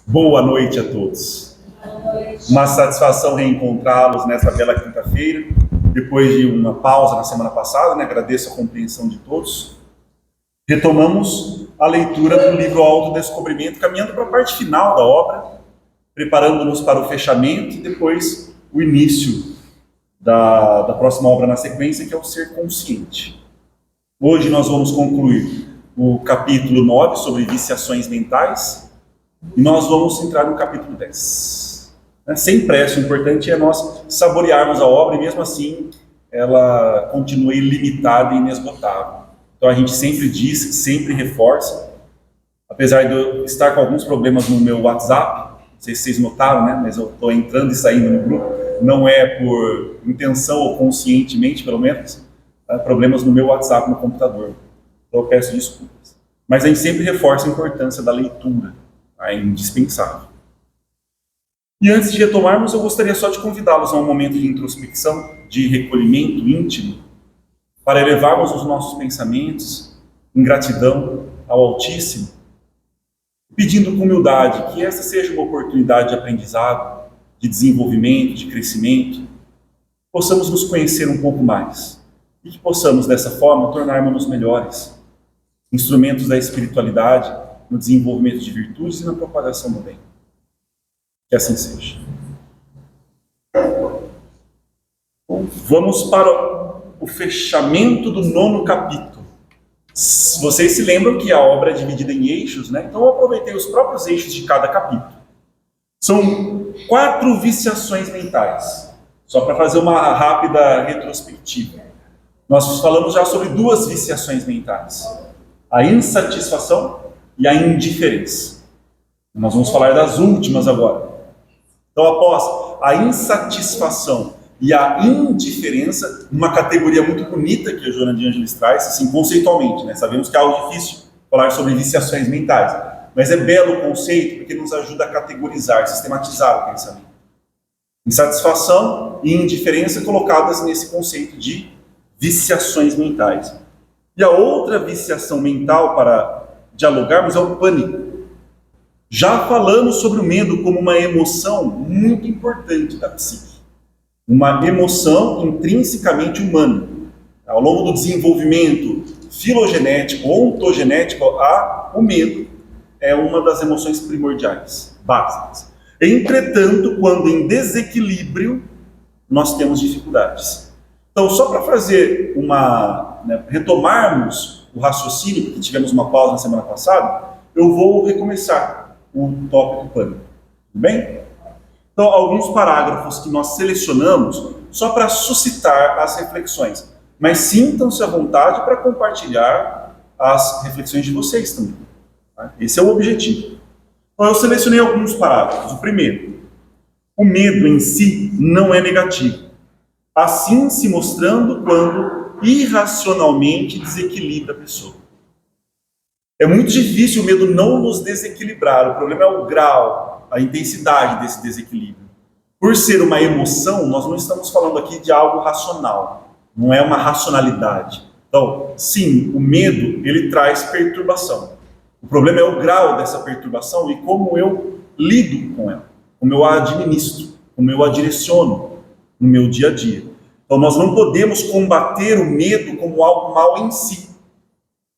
Boa noite a todos. Uma satisfação reencontrá-los nessa bela quinta-feira, depois de uma pausa na semana passada, né? Agradeço a compreensão de todos. Retomamos a leitura do livro Autodescobrimento, caminhando para a parte final da obra, preparando-nos para o fechamento e depois o início da próxima obra na sequência, que é o Ser Consciente. Hoje nós vamos concluir o capítulo 9 sobre viciações mentais e nós vamos entrar no capítulo 10. Sem pressa, o importante é nós saborearmos a obra e mesmo assim ela continua ilimitada e inesgotável. Então a gente sempre diz, sempre reforça, apesar de eu estar com alguns problemas no meu WhatsApp, não sei se vocês notaram, né? Mas eu estou entrando e saindo no grupo, não é por intenção ou conscientemente, pelo menos, problemas no meu WhatsApp no computador. Então eu peço desculpas. Mas a gente sempre reforça a importância da leitura, é indispensável. E antes de retomarmos, eu gostaria só de convidá-los a um momento de introspecção, de recolhimento íntimo, para elevarmos os nossos pensamentos em gratidão ao Altíssimo, pedindo com humildade que essa seja uma oportunidade de aprendizado, de desenvolvimento, de crescimento, possamos nos conhecer um pouco mais e que possamos, dessa forma, tornarmos-nos melhores, instrumentos da espiritualidade, no desenvolvimento de virtudes e na propagação do bem. Que assim seja. Bom, vamos para o fechamento do 9º capítulo. Vocês se lembram que a obra é dividida em eixos, né? Então eu aproveitei os próprios eixos de cada capítulo. São 4 viciações mentais, só para fazer uma rápida retrospectiva. Nós falamos já sobre 2 viciações mentais, a insatisfação e a indiferença. Nós vamos falar das últimas agora. Então, após a insatisfação e a indiferença, uma categoria muito bonita que a Joana de Ângeles traz, assim, conceitualmente, né? Sabemos que é algo difícil falar sobre viciações mentais, mas é belo o conceito porque nos ajuda a categorizar, sistematizar o pensamento. Insatisfação e indiferença colocadas nesse conceito de viciações mentais. E a outra viciação mental para dialogarmos é o pânico. Já falamos sobre o medo como uma emoção muito importante da psique. Uma emoção intrinsecamente humana. Ao longo do desenvolvimento filogenético, ontogenético, o medo é uma das emoções primordiais, básicas. Entretanto, quando em desequilíbrio, nós temos dificuldades. Então, só para fazer retomarmos o raciocínio, porque tivemos uma pausa na semana passada, eu vou recomeçar o tópico do pânico. Tudo bem? Então, alguns parágrafos que nós selecionamos só para suscitar as reflexões. Mas sintam-se à vontade para compartilhar as reflexões de vocês também. Tá? Esse é o objetivo. Então, eu selecionei alguns parágrafos. O primeiro: o medo em si não é negativo, assim se mostrando quando irracionalmente desequilibra a pessoa. É muito difícil o medo não nos desequilibrar, o problema é o grau, a intensidade desse desequilíbrio. Por ser uma emoção, nós não estamos falando aqui de algo racional, não é uma racionalidade. Então, sim, o medo, ele traz perturbação. O problema é o grau dessa perturbação e como eu lido com ela, como eu a administro, como eu a direciono no meu dia a dia. Então, nós não podemos combater o medo como algo mal em si.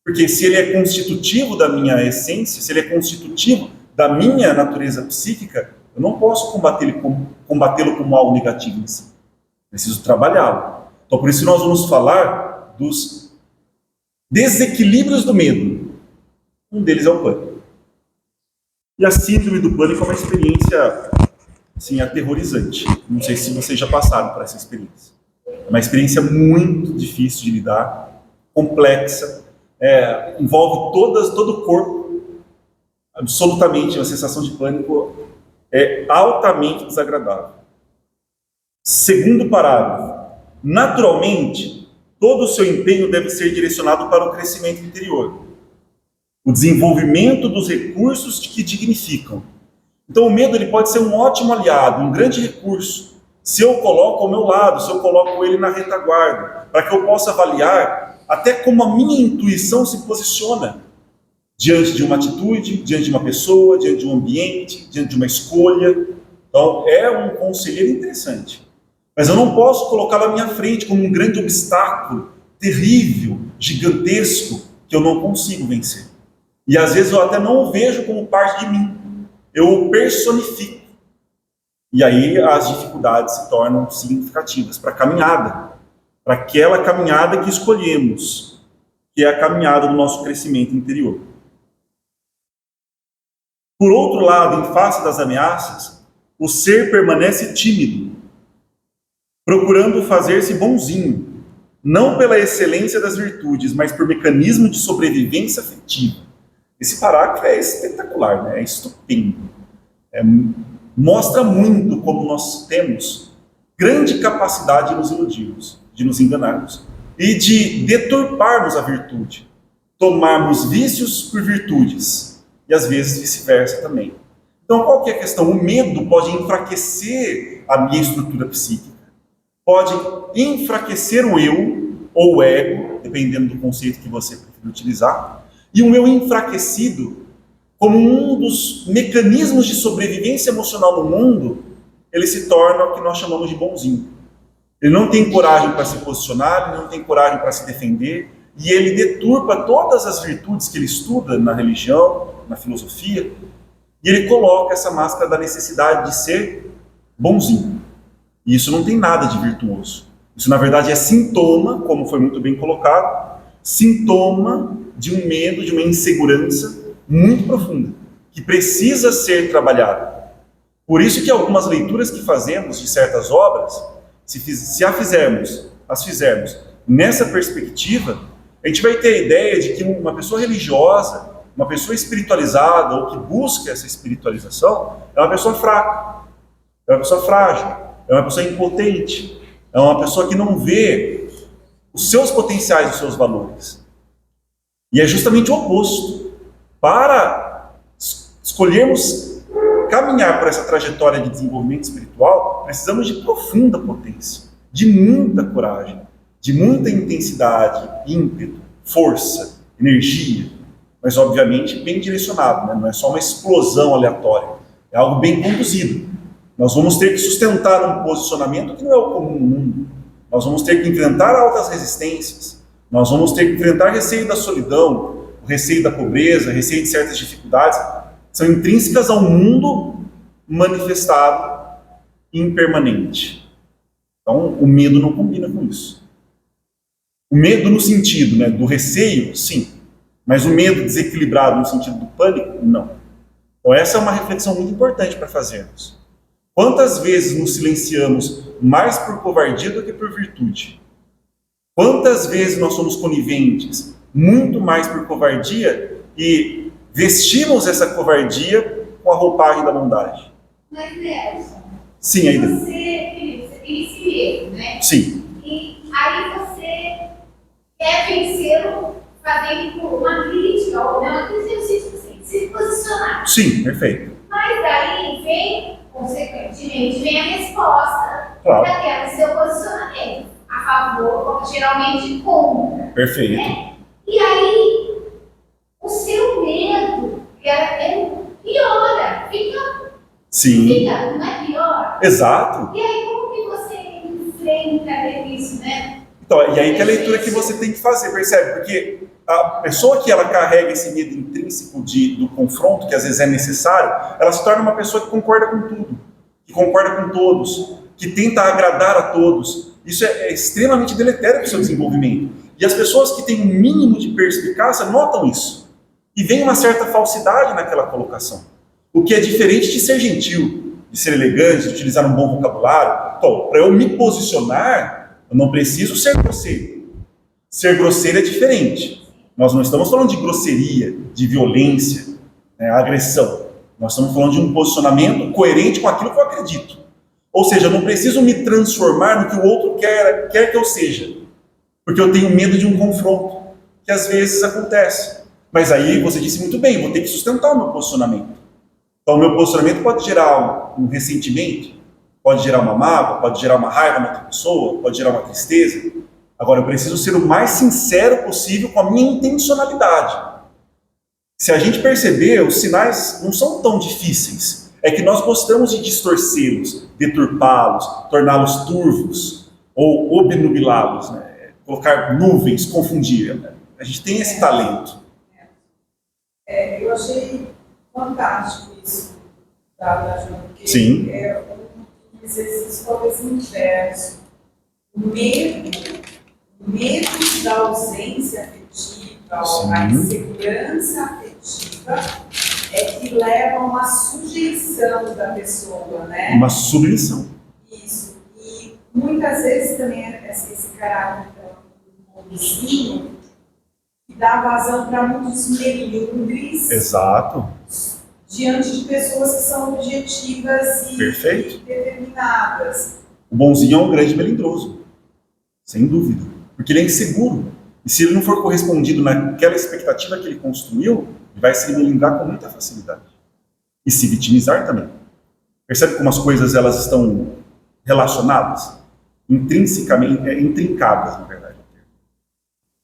Porque se ele é constitutivo da minha essência, se ele é constitutivo da minha natureza psíquica, eu não posso combatê-lo como algo negativo em si. Preciso trabalhá-lo. Então, por isso nós vamos falar dos desequilíbrios do medo. Um deles é o pânico. E a síndrome do pânico é uma experiência, assim, aterrorizante. Não sei se vocês já passaram por essa experiência. É uma experiência muito difícil de lidar, complexa. Envolve todo o corpo, absolutamente. A sensação de pânico é altamente desagradável. Segundo parágrafo: naturalmente, todo o seu empenho deve ser direcionado para o crescimento interior, o desenvolvimento dos recursos que dignificam. Então, o medo ele pode ser um ótimo aliado, um grande recurso, se eu coloco ao meu lado, se eu coloco ele na retaguarda, para que eu possa avaliar até como a minha intuição se posiciona diante de uma atitude, diante de uma pessoa, diante de um ambiente, diante de uma escolha. Então, é um conselheiro interessante. Mas eu não posso colocá-lo à minha frente como um grande obstáculo, terrível, gigantesco, que eu não consigo vencer. E às vezes eu até não o vejo como parte de mim. Eu o personifico. E aí as dificuldades se tornam significativas para a caminhada, para aquela caminhada que escolhemos, que é a caminhada do nosso crescimento interior. Por outro lado, em face das ameaças, o ser permanece tímido, procurando fazer-se bonzinho, não pela excelência das virtudes, mas por mecanismo de sobrevivência afetiva. Esse parágrafo é espetacular, né? É estupendo. Mostra muito como nós temos grande capacidade de nos iludirmos, de nos enganarmos e de deturparmos a virtude, tomarmos vícios por virtudes e às vezes vice-versa também. Então, qual que é a questão? O medo pode enfraquecer a minha estrutura psíquica, pode enfraquecer o eu ou o ego, dependendo do conceito que você preferir utilizar, e um eu enfraquecido, como um dos mecanismos de sobrevivência emocional no mundo, ele se torna o que nós chamamos de bonzinho. Ele não tem coragem para se posicionar, ele não tem coragem para se defender, e ele deturpa todas as virtudes que ele estuda na religião, na filosofia, e ele coloca essa máscara da necessidade de ser bonzinho. E isso não tem nada de virtuoso. Isso, na verdade, é sintoma, como foi muito bem colocado, sintoma de um medo, de uma insegurança muito profunda, que precisa ser trabalhada. Por isso que algumas leituras que fazemos de certas obras, se as fizermos nessa perspectiva, a gente vai ter a ideia de que uma pessoa religiosa, uma pessoa espiritualizada, ou que busca essa espiritualização, é uma pessoa fraca, é uma pessoa frágil, é uma pessoa impotente, é uma pessoa que não vê os seus potenciais, os seus valores. E é justamente o oposto. Para escolhermos caminhar por essa trajetória de desenvolvimento espiritual, precisamos de profunda potência, de muita coragem, de muita intensidade, ímpeto, força, energia, mas obviamente bem direcionado, né? Não é só uma explosão aleatória, é algo bem conduzido. Nós vamos ter que sustentar um posicionamento que não é o comum no mundo, nós vamos ter que enfrentar altas resistências, nós vamos ter que enfrentar receio da solidão, o receio da pobreza, o receio de certas dificuldades, são intrínsecas ao mundo manifestado impermanente. Então, o medo não combina com isso. O medo no sentido, né, do receio, sim, mas o medo desequilibrado no sentido do pânico, não. Então, essa é uma reflexão muito importante para fazermos. Quantas vezes nos silenciamos mais por covardia do que por virtude? Quantas vezes nós somos coniventes muito mais por covardia e vestimos essa covardia com a roupagem da bondade? Mas, Nelson, sim, aí você tem esse medo, né? Sim. E aí você quer vencê-lo fazendo uma crítica, ou não, assim, se posicionar. Sim, perfeito. Mas daí vem, consequentemente, vem a resposta Claro. daquela seu posicionamento. A favor, geralmente contra. Perfeito. Né? E aí, o seu medo piora, fica, não é pior? Exato. E aí, como que você enfrenta isso, né? Então, e aí que é a leitura que você tem que fazer, percebe? Porque a pessoa que ela carrega esse medo intrínseco do confronto, que às vezes é necessário, ela se torna uma pessoa que concorda com tudo, que concorda com todos, que tenta agradar a todos. Isso é extremamente deletério para o seu desenvolvimento. E as pessoas que têm um mínimo de perspicácia notam isso. E vem uma certa falsidade naquela colocação. O que é diferente de ser gentil, de ser elegante, de utilizar um bom vocabulário. Então, para eu me posicionar, eu não preciso ser grosseiro. Ser grosseiro é diferente. Nós não estamos falando de grosseria, de violência, né, agressão. Nós estamos falando de um posicionamento coerente com aquilo que eu acredito. Ou seja, eu não preciso me transformar no que o outro quer que eu seja. Porque eu tenho medo de um confronto, que às vezes acontece. Mas aí, você disse muito bem, vou ter que sustentar o meu posicionamento. Então, o meu posicionamento pode gerar um ressentimento, pode gerar uma mágoa, pode gerar uma raiva na outra pessoa, pode gerar uma tristeza. Agora, eu preciso ser o mais sincero possível com a minha intencionalidade. Se a gente perceber, os sinais não são tão difíceis. É que nós gostamos de distorcê-los, deturpá-los, torná-los turvos ou obnubilá-los, né? Colocar nuvens, confundir. Né? A gente tem esse talento. Eu achei fantástico isso da Joana, porque Sim. é um exercício talvez inverso. O medo da ausência afetiva, Sim. a insegurança afetiva é que leva a uma sujeição da pessoa, né? Uma submissão. Isso. E muitas vezes também esse caráter bonzinho que dá vazão para muitos melindres. Exato. Diante de pessoas que são objetivas e Perfeito. determinadas. O bonzinho é um grande melindroso, sem dúvida, porque ele é inseguro. E se ele não for correspondido naquela expectativa que ele construiu, ele vai se melindrar com muita facilidade. E se vitimizar também. Percebe como as coisas elas estão relacionadas? Intrinsecamente, intrincadas, na verdade.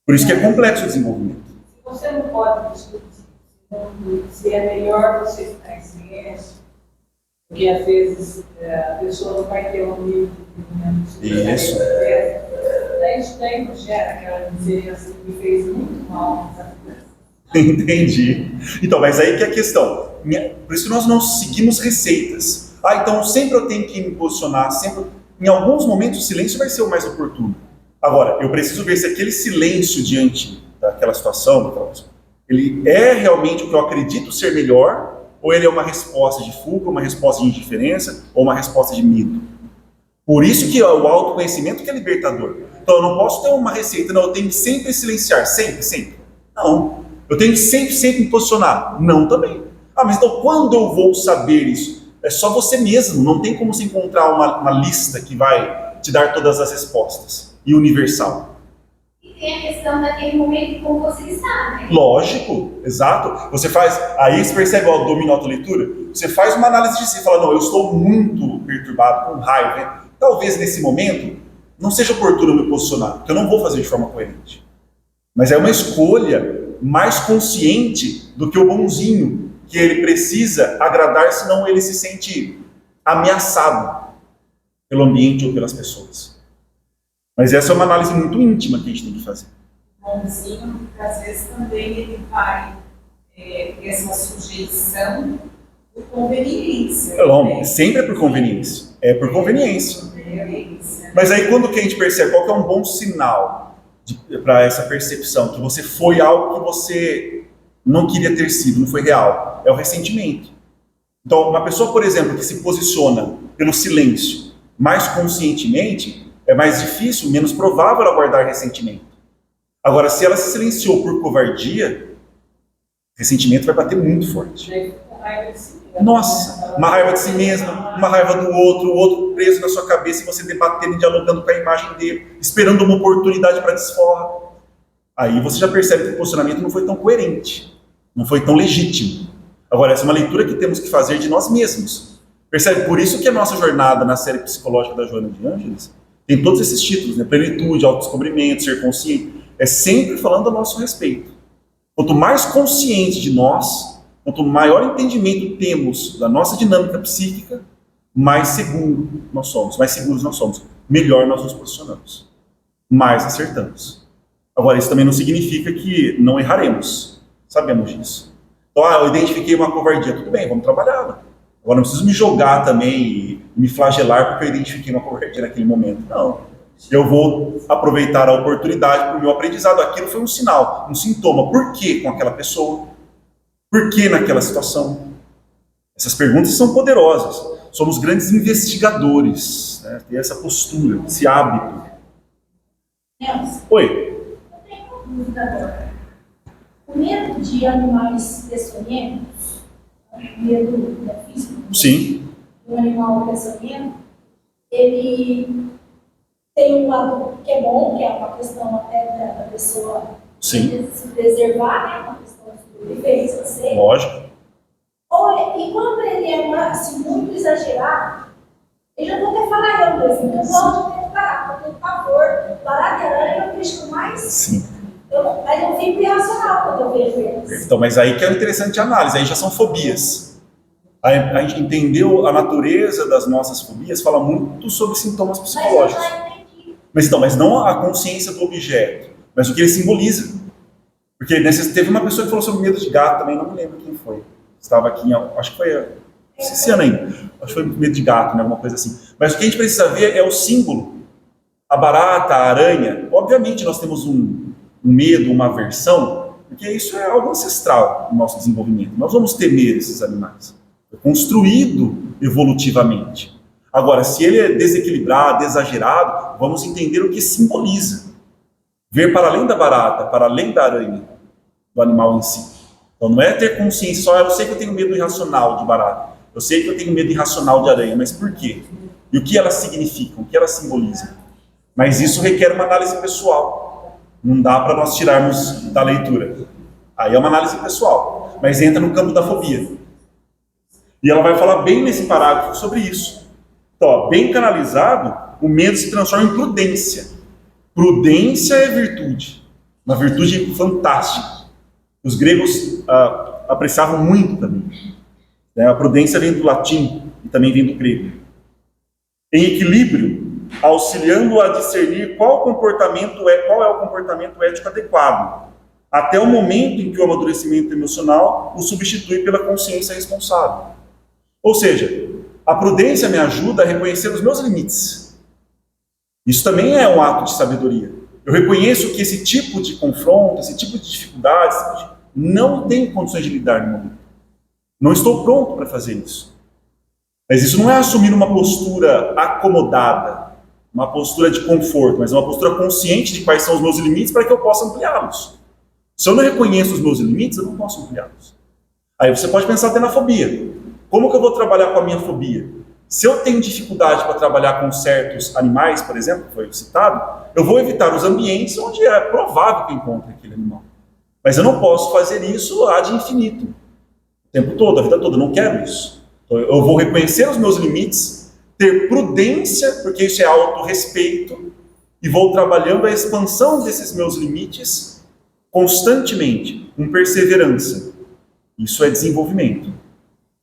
Por isso que é complexo o desenvolvimento. Se você não pode discutir se é melhor você estar em silêncio, porque às vezes a pessoa não vai ter um nível de entendimento. Isso. Isso daí não gera aquela diferença que me fez muito mal. Sabe? Entendi. Então, mas aí que é a questão. Por isso que nós não seguimos receitas. Então sempre eu tenho que me posicionar, sempre. Em alguns momentos o silêncio vai ser o mais oportuno. Agora, eu preciso ver se aquele silêncio diante daquela situação, ele é realmente o que eu acredito ser melhor, ou ele é uma resposta de fuga, uma resposta de indiferença, ou uma resposta de medo. Por isso que é o autoconhecimento que é libertador. Então eu não posso ter uma receita, não, eu tenho que sempre silenciar, sempre. Não. Eu tenho que sempre me posicionar. Não também. Mas então quando eu vou saber isso? É só você mesmo, não tem como você encontrar uma lista que vai te dar todas as respostas. E universal. E tem a questão daquele momento como você está, né? Lógico, exato. Você faz, aí você percebe o domínio autoleitura, você faz uma análise de si, fala, não, eu estou muito perturbado, com raiva, né? Talvez nesse momento não seja oportuno me posicionar, porque eu não vou fazer de forma coerente. Mas é uma escolha mais consciente do que o bonzinho, que ele precisa agradar, senão ele se sente ameaçado pelo ambiente ou pelas pessoas. Mas essa é uma análise muito íntima que a gente tem que fazer. Bonzinho, porque às vezes também ele vai essa sujeição por conveniência. Não, sempre é por conveniência. É por conveniência. Mas aí quando que a gente percebe, qual que é um bom sinal para essa percepção? Que você foi algo que você não queria ter sido, não foi real. É o ressentimento. Então, uma pessoa, por exemplo, que se posiciona pelo silêncio mais conscientemente, é mais difícil, menos provável ela guardar ressentimento. Agora, se ela se silenciou por covardia, ressentimento vai bater muito forte. Nossa, uma raiva de si mesma, uma raiva do outro, o outro preso na sua cabeça e você debatendo e dialogando com a imagem dele, esperando uma oportunidade para desforra. Aí você já percebe que o posicionamento não foi tão coerente, não foi tão legítimo. Agora, essa é uma leitura que temos que fazer de nós mesmos. Percebe? Por isso que a nossa jornada na série psicológica da Joana de Ângeles tem todos esses títulos, né? Plenitude, autodescobrimento, ser consciente. É sempre falando a nosso respeito. Quanto mais consciente de nós, quanto maior entendimento temos da nossa dinâmica psíquica, mais seguros nós somos, melhor nós nos posicionamos, mais acertamos. Agora, isso também não significa que não erraremos, sabemos disso. Então, eu identifiquei uma covardia, tudo bem, vamos trabalhá-la. Agora, não preciso me jogar também e me flagelar porque eu identifiquei uma covardia naquele momento. Não. Eu vou aproveitar a oportunidade para o meu aprendizado. Aquilo foi um sinal, um sintoma. Por que com aquela pessoa? Por que naquela situação? Essas perguntas são poderosas. Somos grandes investigadores, né? Ter essa postura, esse hábito. Nelson, Oi. eu tenho uma dúvida agora. O medo de animais peçonhentos, o medo físico Sim. do animal peçonhento, ele tem um lado que é bom, que é uma questão até da pessoa Sim. se preservar, né? Uma questão de sobrevivência, sei. Lógico. E quando ele é assim, muito exagerado, eu já vou até falar eu mesmo, eu gosto de ter parar, eu tenho pavor, parar de aranha é o bicho mais Sim. Mas eu fico irracional quando eu vejo eles. Então, mas aí que é interessante a análise, aí já são fobias. A gente entendeu a natureza das nossas fobias, fala muito sobre sintomas Mas eu psicológicos. já entendi. Mas não a consciência do objeto, mas o que ele simboliza. Porque teve uma pessoa que falou sobre medo de gato também, não me lembro quem foi. Estava aqui, acho que foi esse ano ainda. Acho que foi medo de gato, né, alguma coisa assim. Mas o que a gente precisa ver é o símbolo. A barata, a aranha. Obviamente nós temos um medo, uma aversão, porque isso é algo ancestral no nosso desenvolvimento. Nós vamos temer esses animais. É construído evolutivamente. Agora, se ele é desequilibrado, exagerado, vamos entender o que simboliza. Ver para além da barata, para além da aranha, do animal em si. Então não é ter consciência só, eu sei que eu tenho medo irracional de barata, eu sei que eu tenho medo irracional de aranha, mas por quê? E o que elas significam, o que elas simbolizam? Mas isso requer uma análise pessoal. Não dá para nós tirarmos da leitura. Aí é uma análise pessoal, mas entra no campo da fobia. E ela vai falar bem nesse parágrafo sobre isso. Então, ó, bem canalizado, o medo se transforma em prudência. Prudência é virtude, uma virtude fantástica. Os gregos apreciavam muito também. A prudência vem do latim e também vem do grego. Em equilíbrio, auxiliando a discernir qual é o comportamento ético adequado, até o momento em que o amadurecimento emocional o substitui pela consciência responsável. Ou seja, a prudência me ajuda a reconhecer os meus limites. Isso também é um ato de sabedoria. Eu reconheço que esse tipo de confronto, esse tipo de dificuldades, não tenho condições de lidar no momento. Não estou pronto para fazer isso. Mas isso não é assumir uma postura acomodada, uma postura de conforto, mas uma postura consciente de quais são os meus limites para que eu possa ampliá-los. Se eu não reconheço os meus limites, eu não posso ampliá-los. Aí você pode pensar até na fobia. Como que eu vou trabalhar com a minha fobia? Se eu tenho dificuldade para trabalhar com certos animais, por exemplo, que foi citado, eu vou evitar os ambientes onde é provável que eu encontre aquele animal. Mas eu não posso fazer isso ad infinito, o tempo todo, a vida toda. Eu não quero isso. Então, eu vou reconhecer os meus limites, ter prudência, porque isso é autorrespeito, e vou trabalhando a expansão desses meus limites constantemente, com perseverança. Isso é desenvolvimento.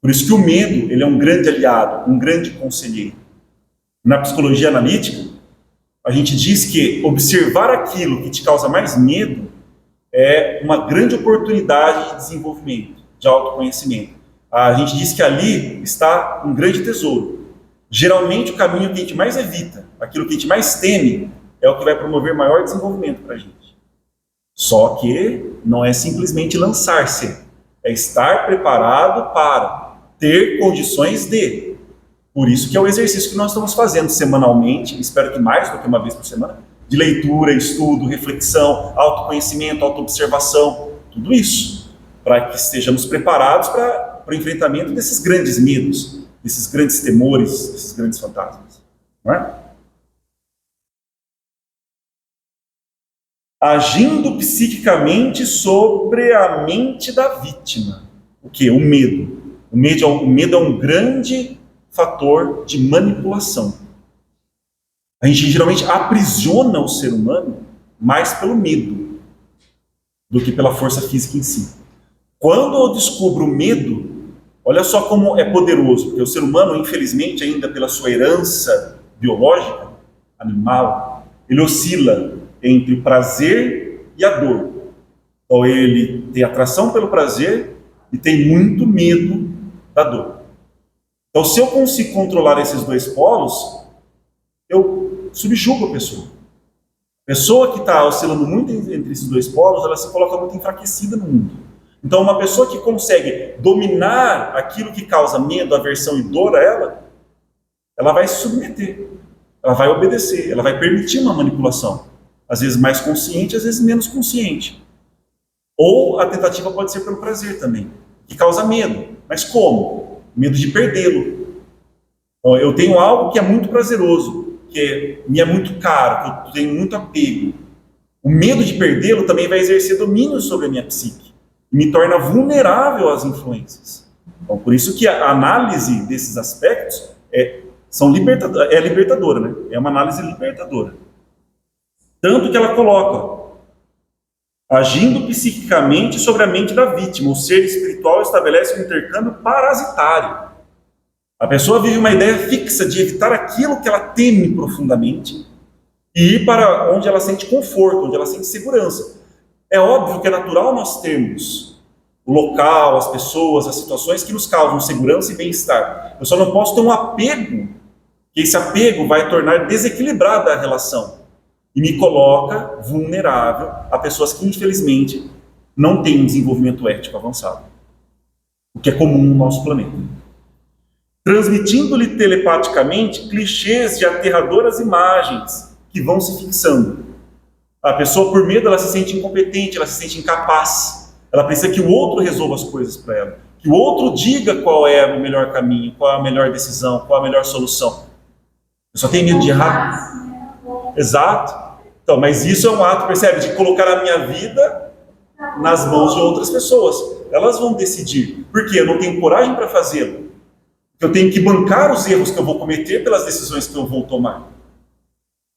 Por isso que o medo, ele é um grande aliado, um grande conselheiro. Na psicologia analítica, a gente diz que observar aquilo que te causa mais medo é uma grande oportunidade de desenvolvimento, de autoconhecimento. A gente diz que ali está um grande tesouro. Geralmente o caminho que a gente mais evita, aquilo que a gente mais teme, é o que vai promover maior desenvolvimento para a gente. Só que não é simplesmente lançar-se, é estar preparado para ter condições de. Por isso que é o exercício que nós estamos fazendo semanalmente, espero que mais do que uma vez por semana, de leitura, estudo, reflexão, autoconhecimento, autoobservação, tudo isso, para que estejamos preparados para o enfrentamento desses grandes medos, desses grandes temores, desses grandes fantasmas. Não é? Agindo psiquicamente sobre a mente da vítima. O que? O medo. O medo é um grande fator de manipulação. A gente geralmente aprisiona o ser humano mais pelo medo do que pela força física em si. Quando eu descubro o medo, olha só como é poderoso, porque o ser humano, infelizmente, ainda pela sua herança biológica, animal, ele oscila entre o prazer e a dor. Então ele tem atração pelo prazer e tem muito medo da dor. Então, se eu consigo controlar esses dois polos, eu subjugo a pessoa. A pessoa que está oscilando muito entre esses dois polos, ela se coloca muito enfraquecida no mundo. Então, uma pessoa que consegue dominar aquilo que causa medo, aversão e dor a ela vai se submeter, ela vai obedecer, ela vai permitir uma manipulação. Às vezes mais consciente, às vezes menos consciente. Ou a tentativa pode ser pelo prazer também, que causa medo. Mas como? Medo de perdê-lo. Então, eu tenho algo que é muito prazeroso, que me é muito caro, que eu tenho muito apego. O medo de perdê-lo também vai exercer domínio sobre a minha psique. E me torna vulnerável às influências. Então, por isso que a análise desses aspectos é libertadora, né? É uma análise libertadora. Tanto que ela coloca Agindo psiquicamente sobre a mente da vítima, o ser espiritual estabelece um intercâmbio parasitário. A pessoa vive uma ideia fixa de evitar aquilo que ela teme profundamente e ir para onde ela sente conforto, onde ela sente segurança. É óbvio que é natural nós termos o local, as pessoas, as situações que nos causam segurança e bem-estar. Eu só não posso ter um apego, que esse apego vai tornar desequilibrada a relação e me coloca vulnerável a pessoas que, infelizmente, não têm um desenvolvimento ético avançado, o que é comum no nosso planeta. Transmitindo-lhe telepaticamente clichês de aterradoras imagens que vão se fixando. A pessoa, por medo, ela se sente incompetente, ela se sente incapaz. Ela precisa que o outro resolva as coisas para ela, que o outro diga qual é o melhor caminho, qual é a melhor decisão, qual é a melhor solução. Eu só tenho medo de errar. Exato. Então, mas isso é um ato, percebe, de colocar a minha vida nas mãos de outras pessoas. Elas vão decidir. Por quê? Eu não tenho coragem para fazê-lo. Eu tenho que bancar os erros que eu vou cometer pelas decisões que eu vou tomar.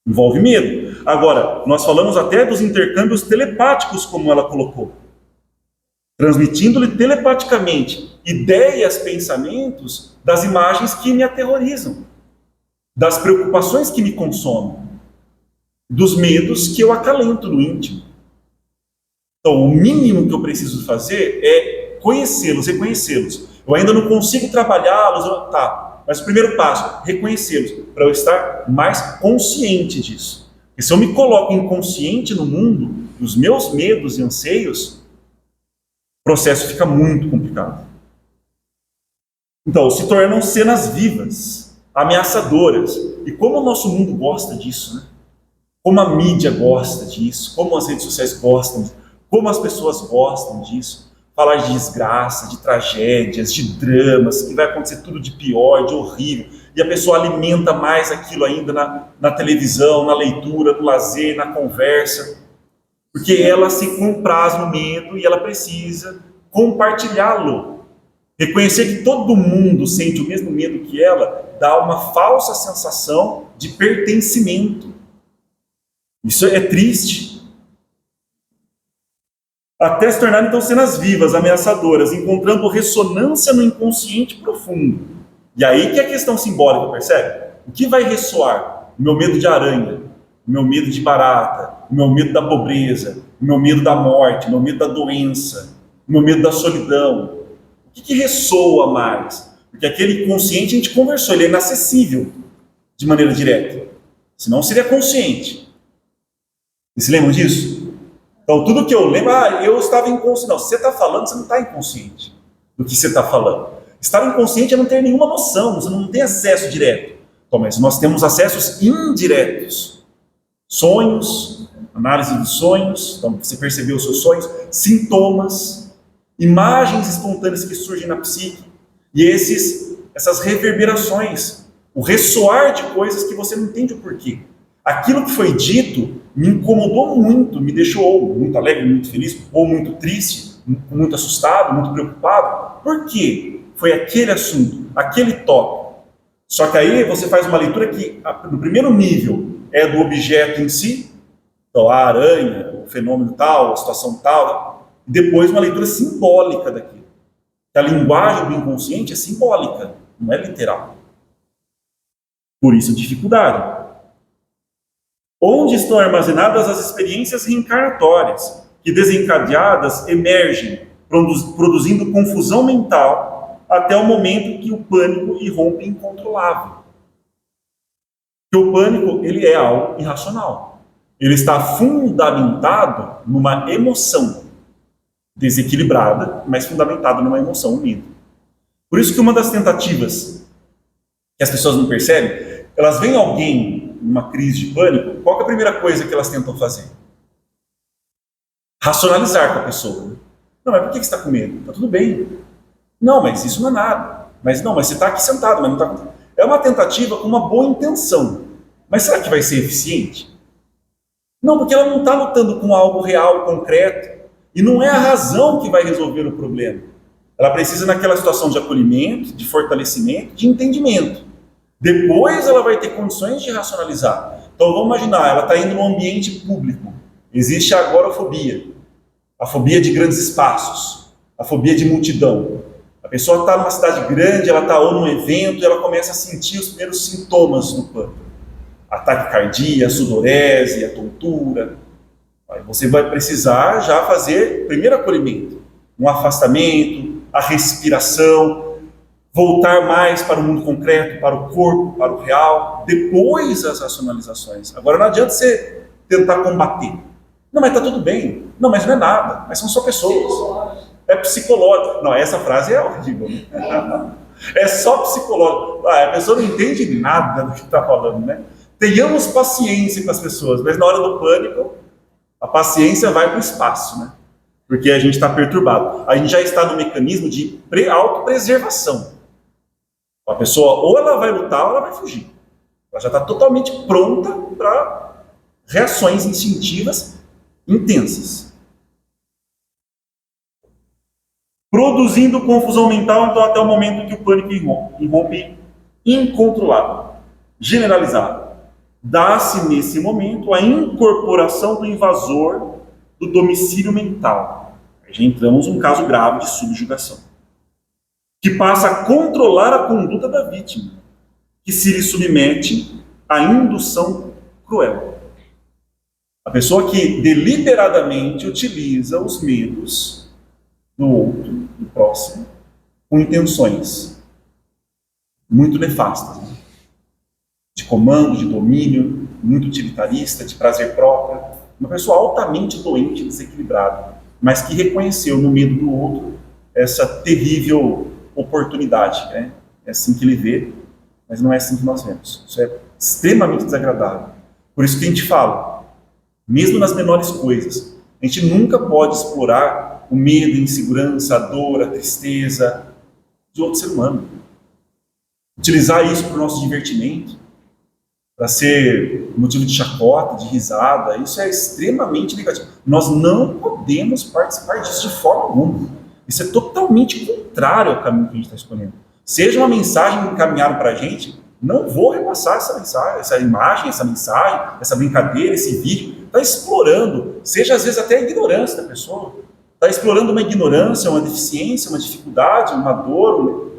Envolve medo. Agora, nós falamos até dos intercâmbios telepáticos, como ela colocou. Transmitindo-lhe telepaticamente ideias, pensamentos das imagens que me aterrorizam, das preocupações que me consomem, dos medos que eu acalento no íntimo. Então, o mínimo que eu preciso fazer é conhecê-los, reconhecê-los. Eu ainda não consigo trabalhá-los, tá, mas o primeiro passo, reconhecê-los, para eu estar mais consciente disso. Porque se eu me coloco inconsciente no mundo, dos meus medos e anseios, o processo fica muito complicado. Então, se tornam cenas vivas, ameaçadoras. E como o nosso mundo gosta disso, né? Como a mídia gosta disso, como as redes sociais gostam disso, como as pessoas gostam disso. Falar de desgraça, de tragédias, de dramas, que vai acontecer tudo de pior, de horrível. E a pessoa alimenta mais aquilo ainda na televisão, na leitura, no lazer, na conversa. Porque ela se compraz no medo e ela precisa compartilhá-lo. Reconhecer que todo mundo sente o mesmo medo que ela dá uma falsa sensação de pertencimento. Isso é triste. Até se tornar então cenas vivas, ameaçadoras, encontrando ressonância no inconsciente profundo. E aí que é a questão simbólica, percebe? O que vai ressoar? O meu medo de aranha, o meu medo de barata, o meu medo da pobreza, o meu medo da morte, o meu medo da doença, o meu medo da solidão. O que ressoa mais? Porque aquele consciente a gente conversou, ele é inacessível de maneira direta. Senão seria consciente. Vocês se lembram disso? Então tudo que eu lembro, eu estava inconsciente. Não, se você está falando, você não está inconsciente do que você está falando. Estar inconsciente é não ter nenhuma noção, você não tem acesso direto. Então, mas nós temos acessos indiretos. Sonhos, análise dos sonhos, então você percebeu os seus sonhos, sintomas, imagens espontâneas que surgem na psique, e essas reverberações, o ressoar de coisas que você não entende o porquê. Aquilo que foi dito me incomodou muito, me deixou muito alegre, muito feliz, ou muito triste, muito assustado, muito preocupado. Por quê? Foi aquele assunto, aquele tópico. Só que aí você faz uma leitura que, no primeiro nível, é do objeto em si, então a aranha, o fenômeno tal, a situação tal, e depois uma leitura simbólica daquilo. A linguagem do inconsciente é simbólica, não é literal. Por isso a dificuldade. Onde estão armazenadas as experiências reencarnatórias, que desencadeadas emergem, produzindo confusão mental, até o momento que o pânico irrompe incontrolável. Porque o pânico, ele é algo irracional. Ele está fundamentado numa emoção desequilibrada, mas fundamentada numa emoção, um medo. Por isso que uma das tentativas que as pessoas não percebem, elas veem alguém numa crise de pânico, qual é a primeira coisa que elas tentam fazer? Racionalizar com a pessoa. Não, mas por que você está com medo? Está tudo bem. Não, mas isso não é nada. Mas você está aqui sentado, mas não está... É uma tentativa com uma boa intenção. Mas será que vai ser eficiente? Não, porque ela não está lutando com algo real, concreto. E não é a razão que vai resolver o problema. Ela precisa naquela situação de acolhimento, de fortalecimento, de entendimento. Depois ela vai ter condições de racionalizar. Então vamos imaginar, ela está indo num ambiente público. Existe a agorafobia. a fobia de grandes espaços, a fobia de multidão. A pessoa está numa cidade grande, ela está ou num evento, e ela começa a sentir os primeiros sintomas do pânico. Ataque cardíaco, sudorese, a tontura. Aí você vai precisar já fazer o primeiro acolhimento, um afastamento, a respiração, voltar mais para o mundo concreto, para o corpo, para o real, depois as racionalizações. Agora não adianta você tentar combater. Não, mas está tudo bem. Não, mas não é nada. Mas são só pessoas. É psicológico. Não, essa frase é horrível. Né? É só psicológico. A pessoa não entende nada do que está falando, né? Tenhamos paciência com as pessoas, mas na hora do pânico, a paciência vai para o espaço, né? Porque a gente está perturbado. A gente já está no mecanismo de autopreservação. A pessoa ou ela vai lutar ou ela vai fugir. Ela já está totalmente pronta para reações instintivas intensas. Produzindo confusão mental, então, até o momento que o pânico irrompe incontrolável, generalizado. Dá-se nesse momento a incorporação do invasor do domicílio mental. Aí já entramos num caso grave de subjugação, que passa a controlar a conduta da vítima, que se lhe submete à indução cruel. A pessoa que deliberadamente utiliza os medos do outro, do próximo, com intenções muito nefastas, né? De comando, de domínio, muito utilitarista, de prazer próprio. Uma pessoa altamente doente, desequilibrada, mas que reconheceu no medo do outro essa terrível oportunidade. Né? É assim que ele vê, mas não é assim que nós vemos. Isso é extremamente desagradável. Por isso que a gente fala, mesmo nas menores coisas, a gente nunca pode explorar o medo, a insegurança, a dor, a tristeza de outro ser humano. Utilizar isso para o nosso divertimento, para ser motivo de chacota, de risada, isso é extremamente negativo. Nós não podemos participar disso de forma alguma. Isso é totalmente contrário ao caminho que a gente está escolhendo. Seja uma mensagem encaminhada para a gente, não vou repassar essa mensagem, essa imagem, essa mensagem, essa brincadeira, esse vídeo. Está explorando, seja às vezes até a ignorância da pessoa. Está explorando uma ignorância, uma deficiência, uma dificuldade, uma dor.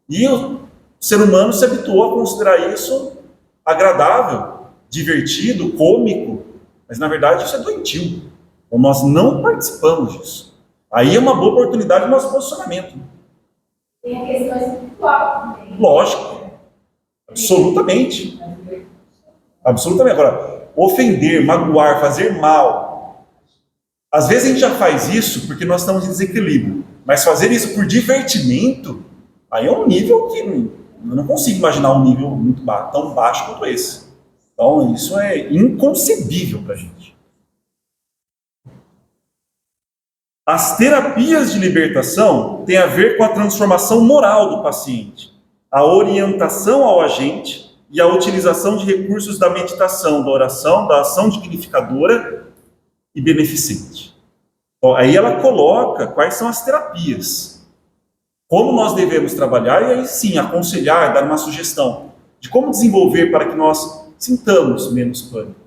E o ser humano se habituou a considerar isso agradável, divertido, cômico, mas na verdade isso é doentio. Então nós não participamos disso. Aí é uma boa oportunidade do nosso posicionamento. Tem a questão espiritual também. Lógico, absolutamente. Absolutamente. Agora, ofender, magoar, fazer mal. Às vezes a gente já faz isso porque nós estamos em desequilíbrio, mas fazer isso por divertimento, aí é um nível que eu não consigo imaginar um nível muito baixo, tão baixo quanto esse. Então, isso é inconcebível para a gente. As terapias de libertação têm a ver com a transformação moral do paciente, a orientação ao agente e a utilização de recursos da meditação, da oração, da ação dignificadora e beneficente. Então, aí ela coloca quais são as terapias. Como nós devemos trabalhar, e aí sim, aconselhar, dar uma sugestão de como desenvolver para que nós sintamos menos pânico,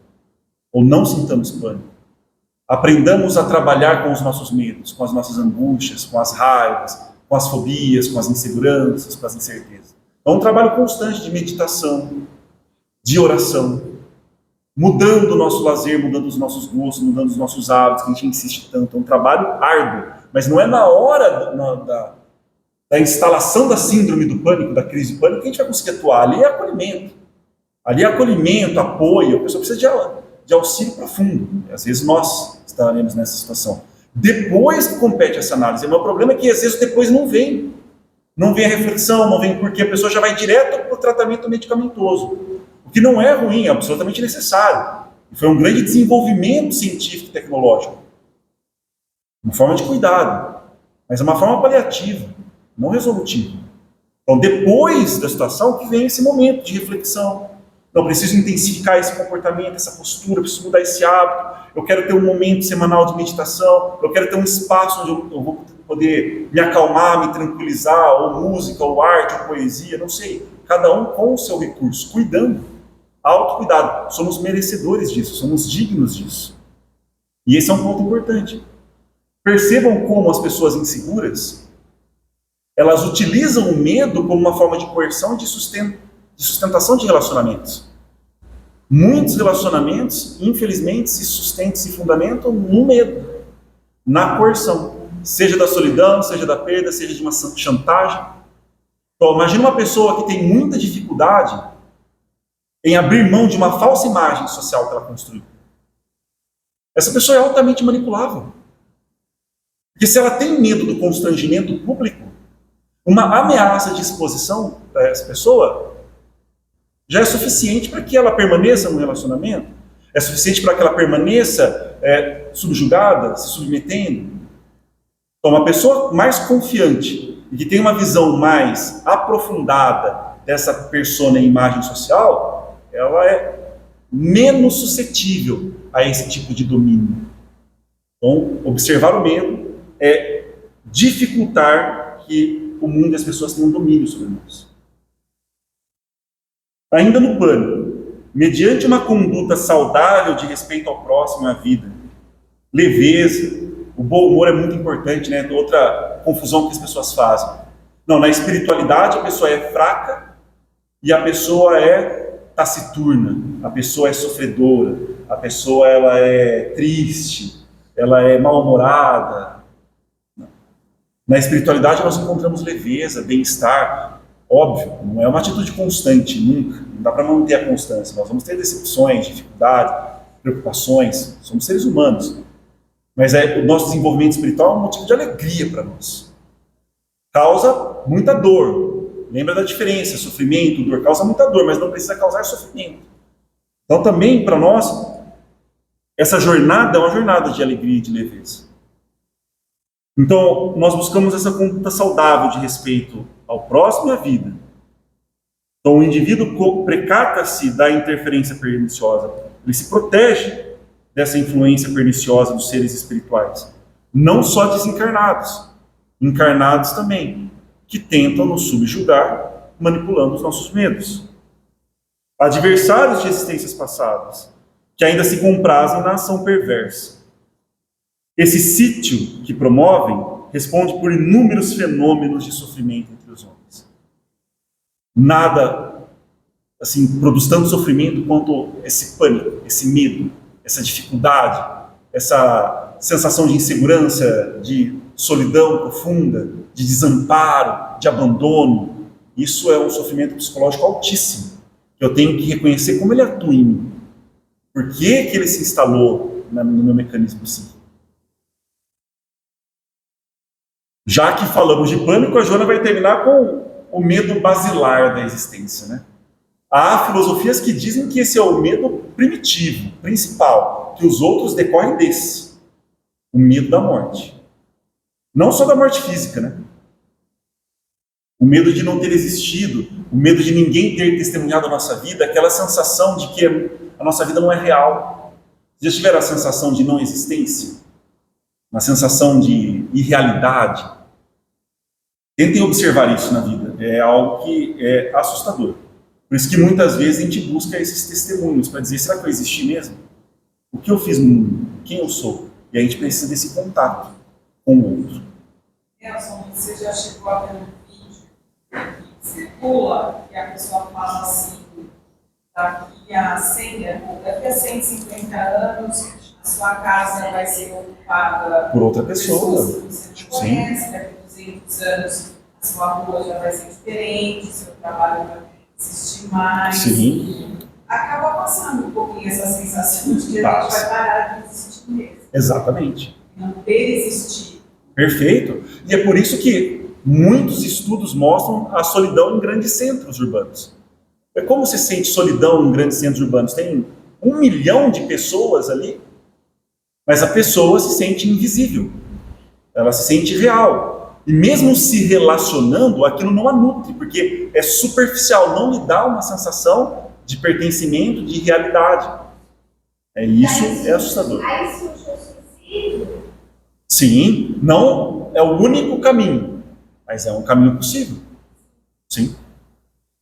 ou não sintamos pânico. Aprendamos a trabalhar com os nossos medos, com as nossas angústias, com as raivas, com as fobias, com as inseguranças, com as incertezas. É um trabalho constante de meditação, de oração, mudando o nosso lazer, mudando os nossos gostos, mudando os nossos hábitos, que a gente insiste tanto. É um trabalho árduo, mas não é na hora da instalação da síndrome do pânico, da crise do pânico, que a gente vai conseguir atuar. Ali é acolhimento. Ali é acolhimento, apoio. A pessoa precisa de auxílio profundo. E às vezes nós estaremos nessa situação. Depois que compete essa análise. O meu problema é que às vezes depois não vem. Não vem a reflexão, não vem porque a pessoa já vai direto para o tratamento medicamentoso. O que não é ruim, é absolutamente necessário. E foi um grande desenvolvimento científico e tecnológico. Uma forma de cuidado. Mas é uma forma paliativa, não resolutiva. Então, depois da situação, que vem esse momento de reflexão. Não, preciso intensificar esse comportamento, essa postura, preciso mudar esse hábito. Eu quero ter um momento semanal de meditação. Eu quero ter um espaço onde eu vou poder me acalmar, me tranquilizar, ou música, ou arte, ou poesia, não sei. Cada um com o seu recurso, cuidando. Autocuidado. Somos merecedores disso, somos dignos disso. E esse é um ponto importante. Percebam como as pessoas inseguras, elas utilizam o medo como uma forma de coerção, de sustentação de relacionamentos. Muitos relacionamentos, infelizmente, se sustentam, se fundamentam no medo, na coerção. Seja da solidão, seja da perda, seja de uma chantagem. Então, imagine uma pessoa que tem muita dificuldade em abrir mão de uma falsa imagem social que ela construiu. Essa pessoa é altamente manipulável. Porque se ela tem medo do constrangimento público, uma ameaça de exposição para essa pessoa já é suficiente para que ela permaneça no relacionamento, é suficiente para que ela permaneça subjugada, se submetendo. Então, uma pessoa mais confiante e que tem uma visão mais aprofundada dessa persona e imagem social, ela é menos suscetível a esse tipo de domínio. Então, observar o medo é dificultar que o mundo e as pessoas tenham domínio sobre nós. Ainda no pânico, mediante uma conduta saudável de respeito ao próximo e à vida, leveza, o bom humor é muito importante, né? Outra confusão que as pessoas fazem. Não, na espiritualidade a pessoa é fraca e a pessoa é taciturna, a pessoa é sofredora, a pessoa ela é triste, ela é mal-humorada. Na espiritualidade nós encontramos leveza, bem-estar. Óbvio, não é uma atitude constante, nunca. Não dá para manter a constância. Nós vamos ter decepções, dificuldades, preocupações. Somos seres humanos. Mas o nosso desenvolvimento espiritual é um motivo de alegria para nós. Causa muita dor. Lembra da diferença? Sofrimento, dor causa muita dor, mas não precisa causar sofrimento. Então também para nós, essa jornada é uma jornada de alegria e de leveza. Então nós buscamos essa conduta saudável de respeito ao próximo e à vida. Então o indivíduo precata-se da interferência perniciosa. Ele se protege dessa influência perniciosa dos seres espirituais. Não só desencarnados, encarnados também, que tentam nos subjugar, manipulando os nossos medos. Adversários de existências passadas, que ainda se comprazem na ação perversa. Esse sítio que promovem responde por inúmeros fenômenos de sofrimento entre os homens. Nada assim produz tanto sofrimento quanto esse pânico, esse medo, essa dificuldade, essa sensação de insegurança, de solidão profunda, de desamparo, de abandono. Isso é um sofrimento psicológico altíssimo, que eu tenho que reconhecer como ele atua em mim. Por que ele se instalou no meu mecanismo psíquico? Já que falamos de pânico, a Joana vai terminar com o medo basilar da existência, né? Há filosofias que dizem que esse é o medo primitivo, principal, que os outros decorrem desse. O medo da morte. Não só da morte física, né? O medo de não ter existido, o medo de ninguém ter testemunhado a nossa vida, aquela sensação de que a nossa vida não é real. Já tiveram a sensação de não existência? Uma sensação de irrealidade? Tentem observar isso na vida. É algo que é assustador. Por isso que muitas vezes a gente busca esses testemunhos para dizer, será que eu existi mesmo? O que eu fiz no mundo? Quem eu sou? E a gente precisa desse contato com o outro. Nelson, você já chegou a ver um vídeo que circula, que a pessoa fala assim, daqui a 150 anos, a sua casa vai ser ocupada por outra pessoa. Que você não conhece, daqui a 200 anos a sua rua já vai ser diferente, seu trabalho vai existir mais. Sim. Acaba passando um pouquinho essa sensação de que a gente vai parar de existir mesmo. Exatamente. Não ter existido. Perfeito. E é por isso que muitos estudos mostram a solidão em grandes centros urbanos. É como se sente solidão em grandes centros urbanos? Tem 1 milhão de pessoas ali, mas a pessoa se sente invisível. Ela se sente real. E mesmo se relacionando, aquilo não a nutre, porque é superficial, não lhe dá uma sensação de pertencimento, de realidade. Isso é assustador. Aí surge o suicídio. Sim, não é o único caminho, mas é um caminho possível. Sim.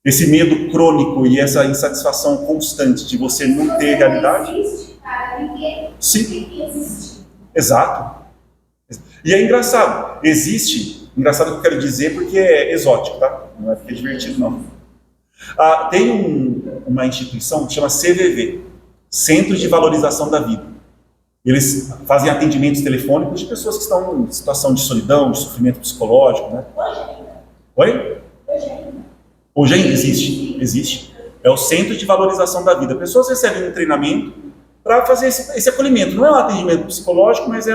Esse medo crônico e essa insatisfação constante de você não ter realidade. Não existe, cara, ninguém Sim. tem que existir. Exato. E é engraçado, engraçado o que eu quero dizer porque é exótico, tá? Não é porque é divertido, não. Tem uma instituição que chama CVV, Centro de Valorização da Vida. Eles fazem atendimentos telefônicos de pessoas que estão em situação de solidão, de sofrimento psicológico, né? Hoje ainda. Oi? Hoje ainda. Hoje ainda existe. Existe. É o Centro de Valorização da Vida. Pessoas recebem um treinamento para fazer esse acolhimento. Não é um atendimento psicológico, mas é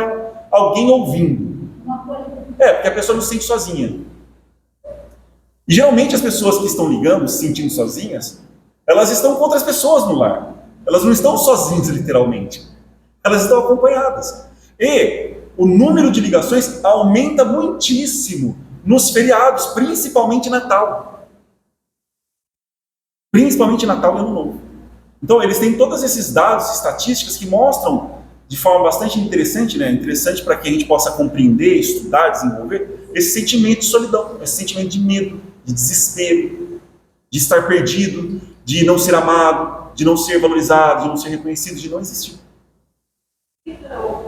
alguém ouvindo. Uma coisa. Porque a pessoa não se sente sozinha. E geralmente as pessoas que estão ligando, se sentindo sozinhas, elas estão com outras pessoas no lar. Elas não estão sozinhas, literalmente. Elas estão acompanhadas. E o número de ligações aumenta muitíssimo nos feriados, principalmente Natal. Principalmente Natal e Ano Novo. Então, eles têm todos esses dados, estatísticas que mostram de forma bastante interessante, né? Interessante para que a gente possa compreender, estudar, desenvolver esse sentimento de solidão, esse sentimento de medo, de desespero, de estar perdido, de não ser amado, de não ser valorizado, de não ser reconhecido, de não existir. Então,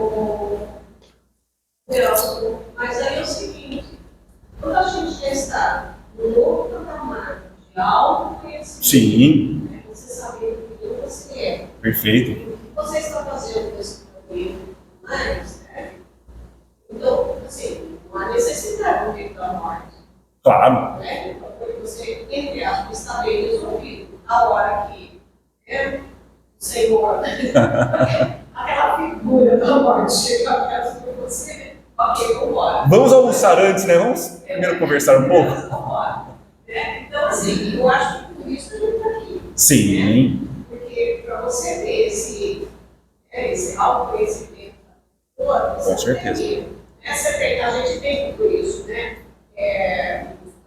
mas aí é o seguinte, quando a gente já está no novo patamar de autoconhecimento, Sim. Você saber quem você é. Perfeito. O que você está fazendo com esse problema mais, né? Então, assim, não há necessidade do medo da morte. Claro. Né? Então, você, entre aspas, está bem resolvido. A hora que o Senhor, aquela figura da morte chega perto de você, ok, vamos embora. Vamos almoçar antes, né? Vamos primeiro conversar um pouco? Vamos embora. Então, assim, eu acho que por isso a gente está aqui. Sim. Porque para você ter esse autoconhecimento, Com certeza. a gente tem tudo isso, né?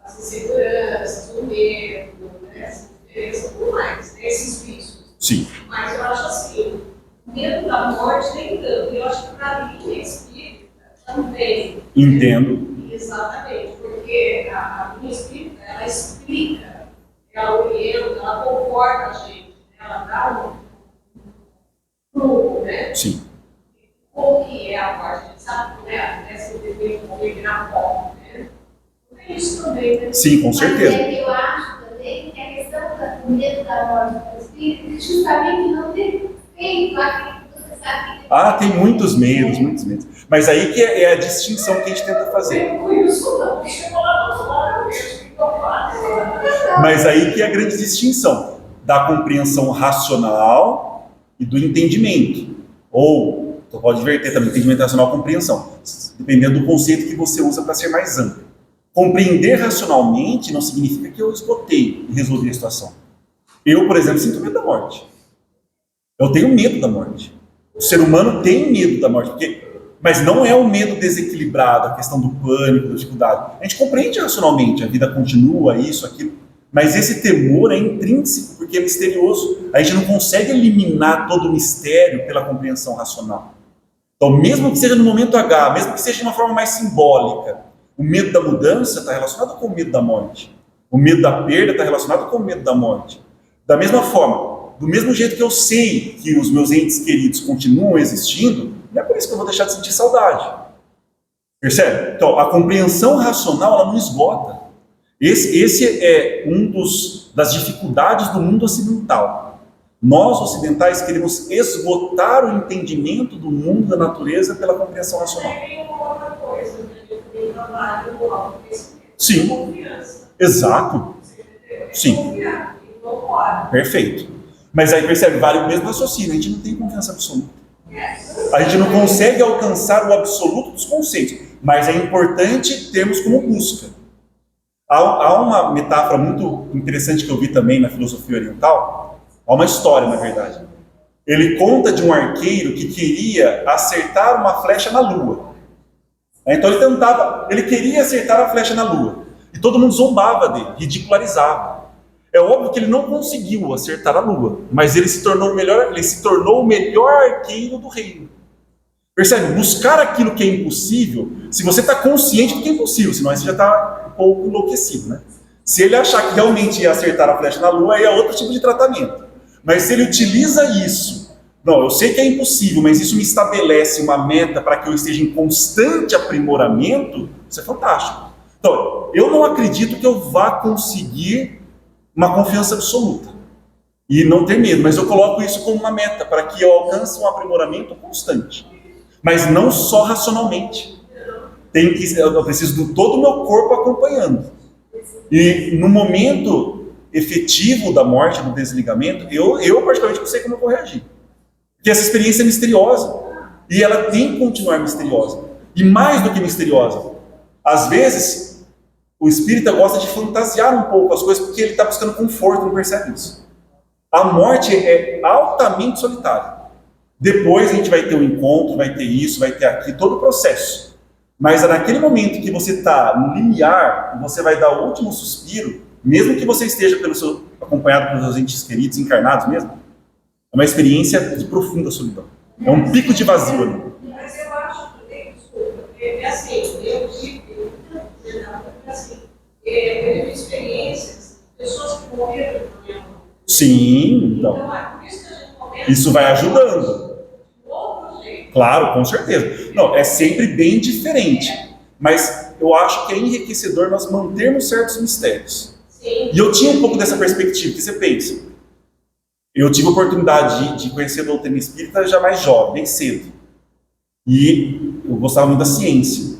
As inseguranças, o medo, né? Essa diferença, tudo mais, né? Esses vícios. Sim. Mas eu acho assim, o medo da morte nem tanto. Eu acho que para mim, espírita, também. Entendo. Exatamente, porque a minha espírita, ela explica, ela orienta, ela conforta a gente, ela dá um grupo, né? Sim. Como que é a parte, a gente sabe, né? Essa dever comigo na porta, né? Tem isso também, né? Sim, com certeza. Mas eu acho também que a questão do medo da morte do espírito é justamente não ter feito aquilo que você sabe que Tem muitos medos, muitos medos. Mas aí que é a distinção que a gente tenta fazer. Com isso não, chegou lá no fora, eu vejo que eu faço. Mas aí que é a grande distinção da compreensão racional e do entendimento. Ou, tu pode inverter também, entendimento racional e compreensão, dependendo do conceito que você usa para ser mais amplo. Compreender racionalmente não significa que eu esgotei e resolvi a situação. Eu, por exemplo, sinto medo da morte. Eu tenho medo da morte. O ser humano tem medo da morte, mas não é o medo desequilibrado, a questão do pânico, da dificuldade. A gente compreende racionalmente, a vida continua, isso, aquilo, mas esse temor é intrínseco, porque é misterioso. A gente não consegue eliminar todo o mistério pela compreensão racional. Então, mesmo que seja no momento H, mesmo que seja de uma forma mais simbólica, o medo da mudança está relacionado com o medo da morte. O medo da perda está relacionado com o medo da morte. Da mesma forma, do mesmo jeito que eu sei que os meus entes queridos continuam existindo, não é por isso que eu vou deixar de sentir saudade. Percebe? Então, a compreensão racional, ela não esgota. Esse é das dificuldades do mundo ocidental. Nós, ocidentais, queremos esgotar o entendimento do mundo, da natureza, pela compreensão racional. Tem uma outra coisa, tem trabalho no autoconhecimento. Sim. Confiança. Exato. Sim. Confiar. Então, bora. Perfeito. Mas aí percebe, vale o mesmo raciocínio, a gente não tem confiança absoluta. A gente não consegue alcançar o absoluto dos conceitos, mas é importante termos como busca. Há uma metáfora muito interessante que eu vi também na filosofia oriental, há uma história, na verdade. Ele conta de um arqueiro que queria acertar uma flecha na lua. Então ele queria acertar a flecha na lua, e todo mundo zombava dele, ridicularizava. É óbvio que ele não conseguiu acertar a lua, mas ele se tornou o melhor arqueiro do reino. Percebe? Buscar aquilo que é impossível, se você está consciente do que é impossível, senão você já está um pouco enlouquecido, né? Se ele achar que realmente ia acertar a flecha na lua, aí é outro tipo de tratamento. Mas se ele utiliza isso Não, eu sei que é impossível, mas isso me estabelece uma meta para que eu esteja em constante aprimoramento, isso é fantástico. Então, eu não acredito que eu vá conseguir uma confiança absoluta e não ter medo, mas eu coloco isso como uma meta para que eu alcance um aprimoramento constante, mas não só racionalmente. Eu preciso de todo o meu corpo acompanhando. E no momento efetivo da morte, do desligamento, eu particularmente não sei como eu vou reagir. Porque essa experiência é misteriosa. E ela tem que continuar misteriosa. E mais do que misteriosa. Às vezes, o espírita gosta de fantasiar um pouco as coisas porque ele está buscando conforto, não percebe isso. A morte é altamente solitária. Depois a gente vai ter um encontro, vai ter isso, vai ter aqui, todo o processo. Mas é naquele momento que você está no limiar, você vai dar o último suspiro, mesmo que você esteja acompanhado pelos seus entes queridos, encarnados mesmo, é uma experiência de profunda solidão. É um pico de vazio ali. Mas eu acho também, desculpa, é assim, eu tive, assim, eu tive experiências, pessoas que morreram na minha mão. Sim, então. Então, é por isso que a gente comenta. Isso vai ajudando. Outro jeito. Claro, com certeza. Não, é sempre bem diferente. Mas eu acho que é enriquecedor nós mantermos certos mistérios. Sim. E eu tinha um pouco dessa perspectiva, que você pensa. Eu tive a oportunidade de conhecer a doutrina espírita já mais jovem, bem cedo. E eu gostava muito da ciência.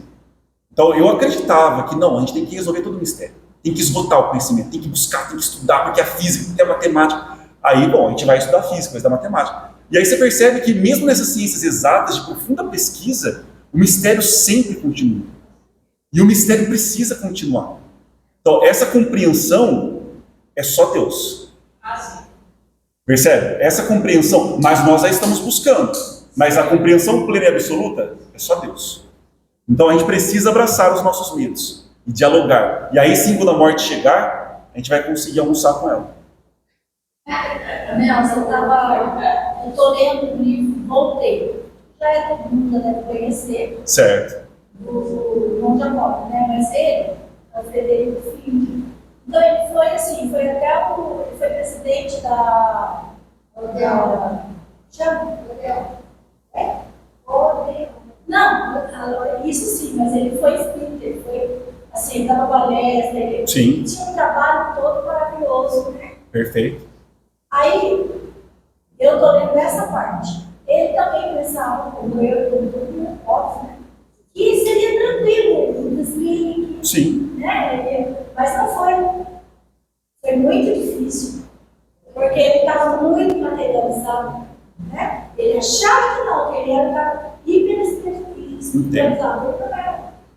Então eu acreditava que não, a gente tem que resolver todo o mistério. Tem que esgotar o conhecimento, tem que buscar, tem que estudar, porque a física, tem a matemática. Aí, bom, a gente vai estudar física, vai estudar matemática. E aí você percebe que mesmo nessas ciências exatas, de profunda pesquisa, o mistério sempre continua. E o mistério precisa continuar. Então, essa compreensão é só Deus. Assim. Percebe? Essa compreensão, mas nós a estamos buscando. Mas a compreensão plena e absoluta é só Deus. Então, a gente precisa abraçar os nossos medos e dialogar. E aí sim, quando a morte chegar, a gente vai conseguir almoçar com ela. Eu estou lendo um livro, voltei. Já é todo mundo deve conhecer. Certo. Do João Jacob, né? Mas ele é o Frederico Fink. Então ele foi assim, ele foi presidente da não, isso sim, mas ele foi espírita, ele foi assim, dava palestra, ele Sim. tinha um trabalho todo maravilhoso, né? Perfeito. Aí, eu estou lendo essa parte. Ele também pensava, como eu, como todo mundo, óbvio, né? Que seria tranquilo, o desligue, Sim. né? Mas não foi. Foi muito difícil, porque ele estava muito materializado, né? Ele achava que não, que ele era um cara hiperespiritualizado.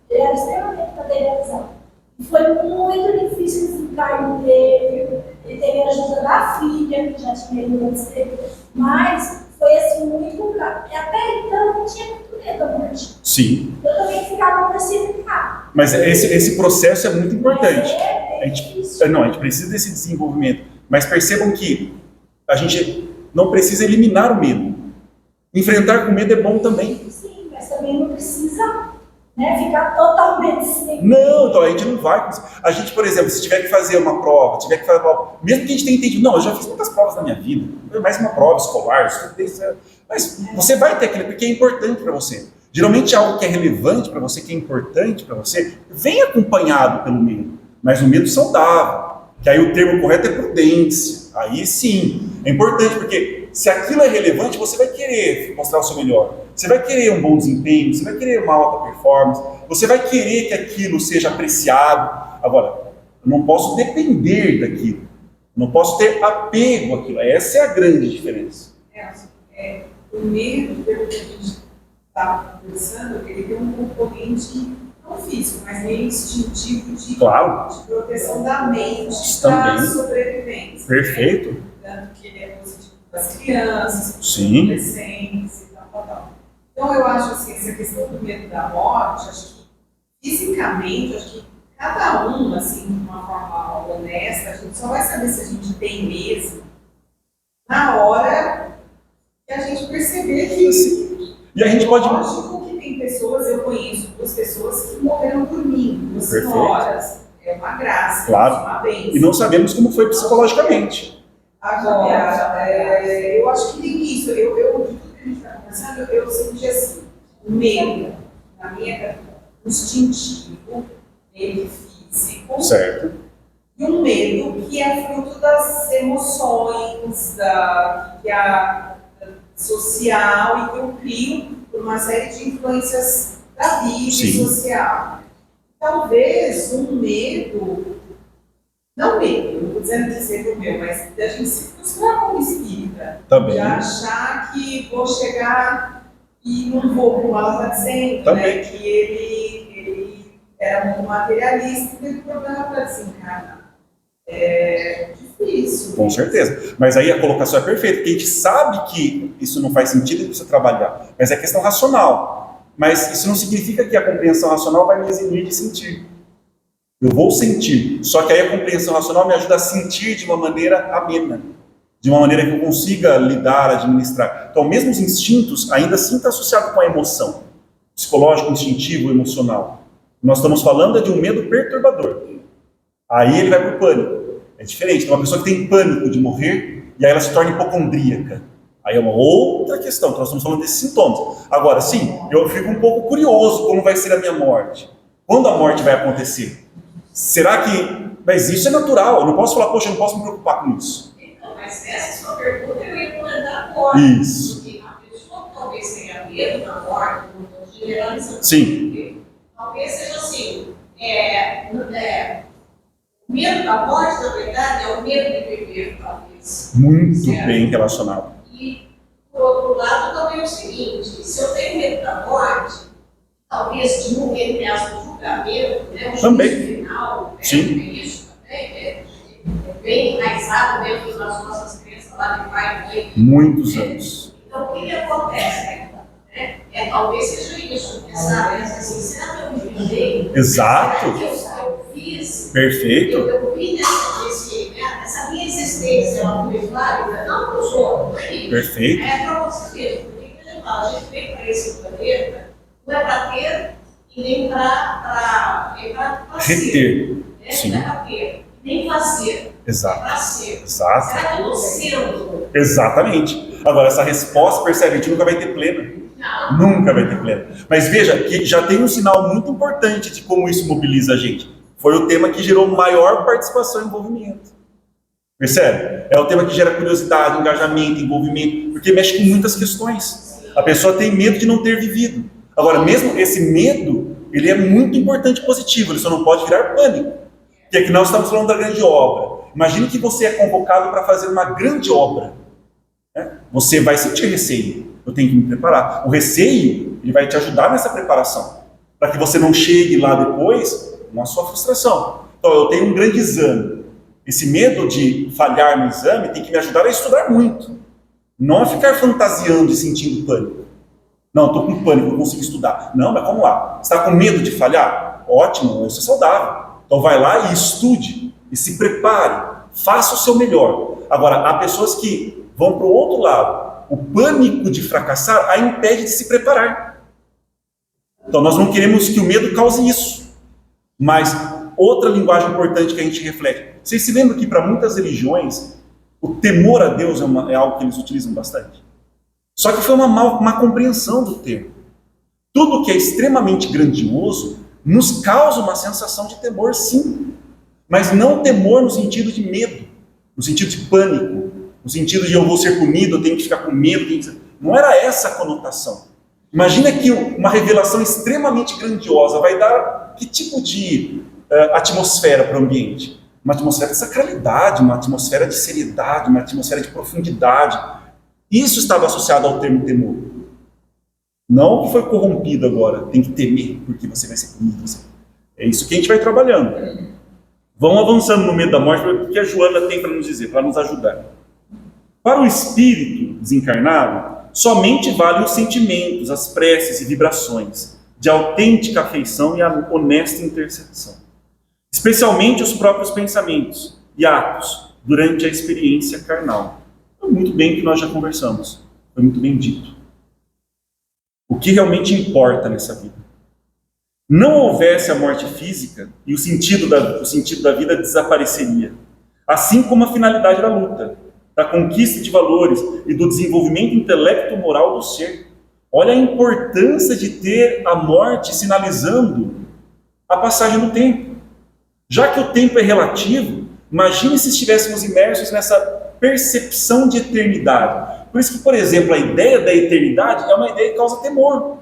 Ele era extremamente materializado. E foi muito difícil esse encargo dele. Ele teve a ajuda da filha, que já tinha ido antes dele, mas foi assim muito complicado. E até então não tinha muito medo da morte. Sim. Eu também ficava precificado. Mas esse processo é muito importante. É A bem gente difícil. precisa desse desenvolvimento. Mas percebam que a gente não precisa eliminar o medo. Enfrentar com medo é bom também. Sim, mas também não precisa, né, ficar totalmente sem. Não, então a gente não vai. A gente, por exemplo, se tiver que fazer uma prova, mesmo que a gente tenha entendido, não, eu já fiz muitas provas na minha vida, mais uma prova escolar, mas você vai ter aquilo, porque é importante para você. Geralmente algo que é relevante para você, que é importante para você, vem acompanhado pelo medo, mas o medo saudável, que aí o termo correto é prudência. Aí sim, é importante, porque se aquilo é relevante, você vai querer mostrar o seu melhor. Você vai querer um bom desempenho, você vai querer uma alta performance, você vai querer que aquilo seja apreciado. Agora, eu não posso depender daquilo, não posso ter apego àquilo. Essa é a grande diferença. O medo, pelo que a gente estava conversando, ele tem um componente não físico, mas meio instintivo de proteção da mente para a sobrevivência. Perfeito. Tanto que ele é positivo para as crianças, para os Sim. adolescentes e tal. Então, eu acho assim, essa questão do medo da morte, acho que fisicamente, acho que cada um, assim, de uma forma honesta, a gente só vai saber se a gente tem mesmo na hora que a gente perceber que... E a gente pode... Lógico que tem pessoas, eu conheço 2 pessoas que morreram por mim, 2 Perfeito. senhoras, é uma graça, Claro. uma bênção. E não sabemos como foi psicologicamente. Agora, eu acho que tem isso. De tudo que a gente está conversando, eu senti assim, o medo, na minha cabeça, instintivo, medo físico. Certo. E um medo que é fruto das emoções, social e que eu crio por uma série de influências da vida social. Talvez um medo, não estou dizendo que seja o meu, mas da gente se frustrar como espírita. Também. De achar que vou chegar e não vou, como ela está dizendo, né, que ele era muito materialista e teve problema para desencarnar. É difícil. Com certeza. Mas aí a colocação é perfeita, porque a gente sabe que isso não faz sentido e precisa trabalhar. Mas é questão racional. Mas isso não significa que a compreensão racional vai me eximir de sentir. Eu vou sentir. Só que aí a compreensão racional me ajuda a sentir de uma maneira amena. De uma maneira que eu consiga lidar, administrar. Então, mesmo os instintos ainda assim estão associados com a emoção. Psicológico, instintivo, emocional. Nós estamos falando de um medo perturbador. Aí ele vai para o pânico. É diferente. Então, uma pessoa que tem pânico de morrer, e aí ela se torna hipocondríaca. Aí é uma outra questão. Então, nós estamos falando desses sintomas. Agora, sim, eu fico um pouco curioso como vai ser a minha morte. Quando a morte vai acontecer? Será que... Mas isso é natural. Eu não posso falar, poxa, eu não posso me preocupar com isso. Então, mas essa sua pergunta eu ia comentar agora. Isso. Porque a pessoa talvez tenha medo da morte, não estou generalizando. Sim. Talvez seja assim, o medo da morte, na verdade, é o medo de viver, talvez. Muito Certo? bem relacionado. E, por outro lado, também é o seguinte, se eu tenho medo da morte, talvez de morrer entre as do julgamento, né, o Também. juízo final, né, Sim. tem isso também, é bem enraizado dentro das nossas crenças lá de pai e mãe. Muitos anos. Então, o que acontece? Talvez seja isso, pensar assim, será que eu me virei? Exato. Será que eu fiz? Perfeito. Eu vi essa minha existência, ela foi válida, não para os outros, Perfeito. é para você mesmo. Porque ele fala, a gente veio para esse planeta, não é para ter e nem para Reter. né? Sim. Não é para ter, nem fazer. Exato. É para ser. Exato. Será que eu estou sendo? Exatamente. Agora, essa resposta, percebe, a gente nunca vai ter plena. Não. Nunca vai ter plena. Mas veja que já tem um sinal muito importante de como isso mobiliza a gente. Foi o tema que gerou maior participação e envolvimento. Percebe? É o tema que gera curiosidade, engajamento, envolvimento, porque mexe com muitas questões. A pessoa tem medo de não ter vivido. Agora, mesmo esse medo, ele é muito importante e positivo, ele só não pode virar pânico. Porque aqui nós estamos falando da grande obra. Imagine que você é convocado para fazer uma grande obra. Né? Você vai sentir receio. Eu tenho que me preparar. O receio, ele vai te ajudar nessa preparação. Para que você não chegue lá depois com a sua frustração. Então, eu tenho um grande exame. Esse medo de falhar no exame tem que me ajudar a estudar muito. Não a ficar fantasiando e sentindo pânico. Não, estou com pânico, não consigo estudar. Não, mas vamos lá. Você está com medo de falhar? Ótimo, isso é saudável. Então vai lá e estude, e se prepare, faça o seu melhor. Agora, há pessoas que vão para o outro lado. O pânico de fracassar a impede de se preparar. Então nós não queremos que o medo cause isso. Mas outra linguagem importante que a gente reflete. Vocês se lembram que para muitas religiões, o temor a Deus é algo que eles utilizam bastante? Só que foi uma má compreensão do termo. Tudo que é extremamente grandioso nos causa uma sensação de temor, sim. Mas não temor no sentido de medo, no sentido de pânico, no sentido de eu vou ser punido, eu tenho que ficar com medo. Não era essa a conotação. Imagina que uma revelação extremamente grandiosa vai dar que tipo de atmosfera para o ambiente? Uma atmosfera de sacralidade, uma atmosfera de seriedade, uma atmosfera de profundidade. Isso estava associado ao termo temor. Não que foi corrompido agora, tem que temer, porque você vai ser punido. É isso que a gente vai trabalhando. Vamos avançando no medo da morte, porque a Joana tem para nos dizer, para nos ajudar. Para o espírito desencarnado, somente valem os sentimentos, as preces e vibrações de autêntica afeição e a honesta intercessão. Especialmente os próprios pensamentos e atos durante a experiência carnal. Foi muito bem que nós já conversamos. Foi muito bem dito. O que realmente importa nessa vida? Não houvesse a morte física e o sentido da vida desapareceria. Assim como a finalidade da luta. da conquista de valores e do desenvolvimento intelecto-moral do ser. Olha a importância de ter a morte sinalizando a passagem do tempo. Já que o tempo é relativo, imagine se estivéssemos imersos nessa percepção de eternidade. Por isso que, por exemplo, a ideia da eternidade é uma ideia que causa temor.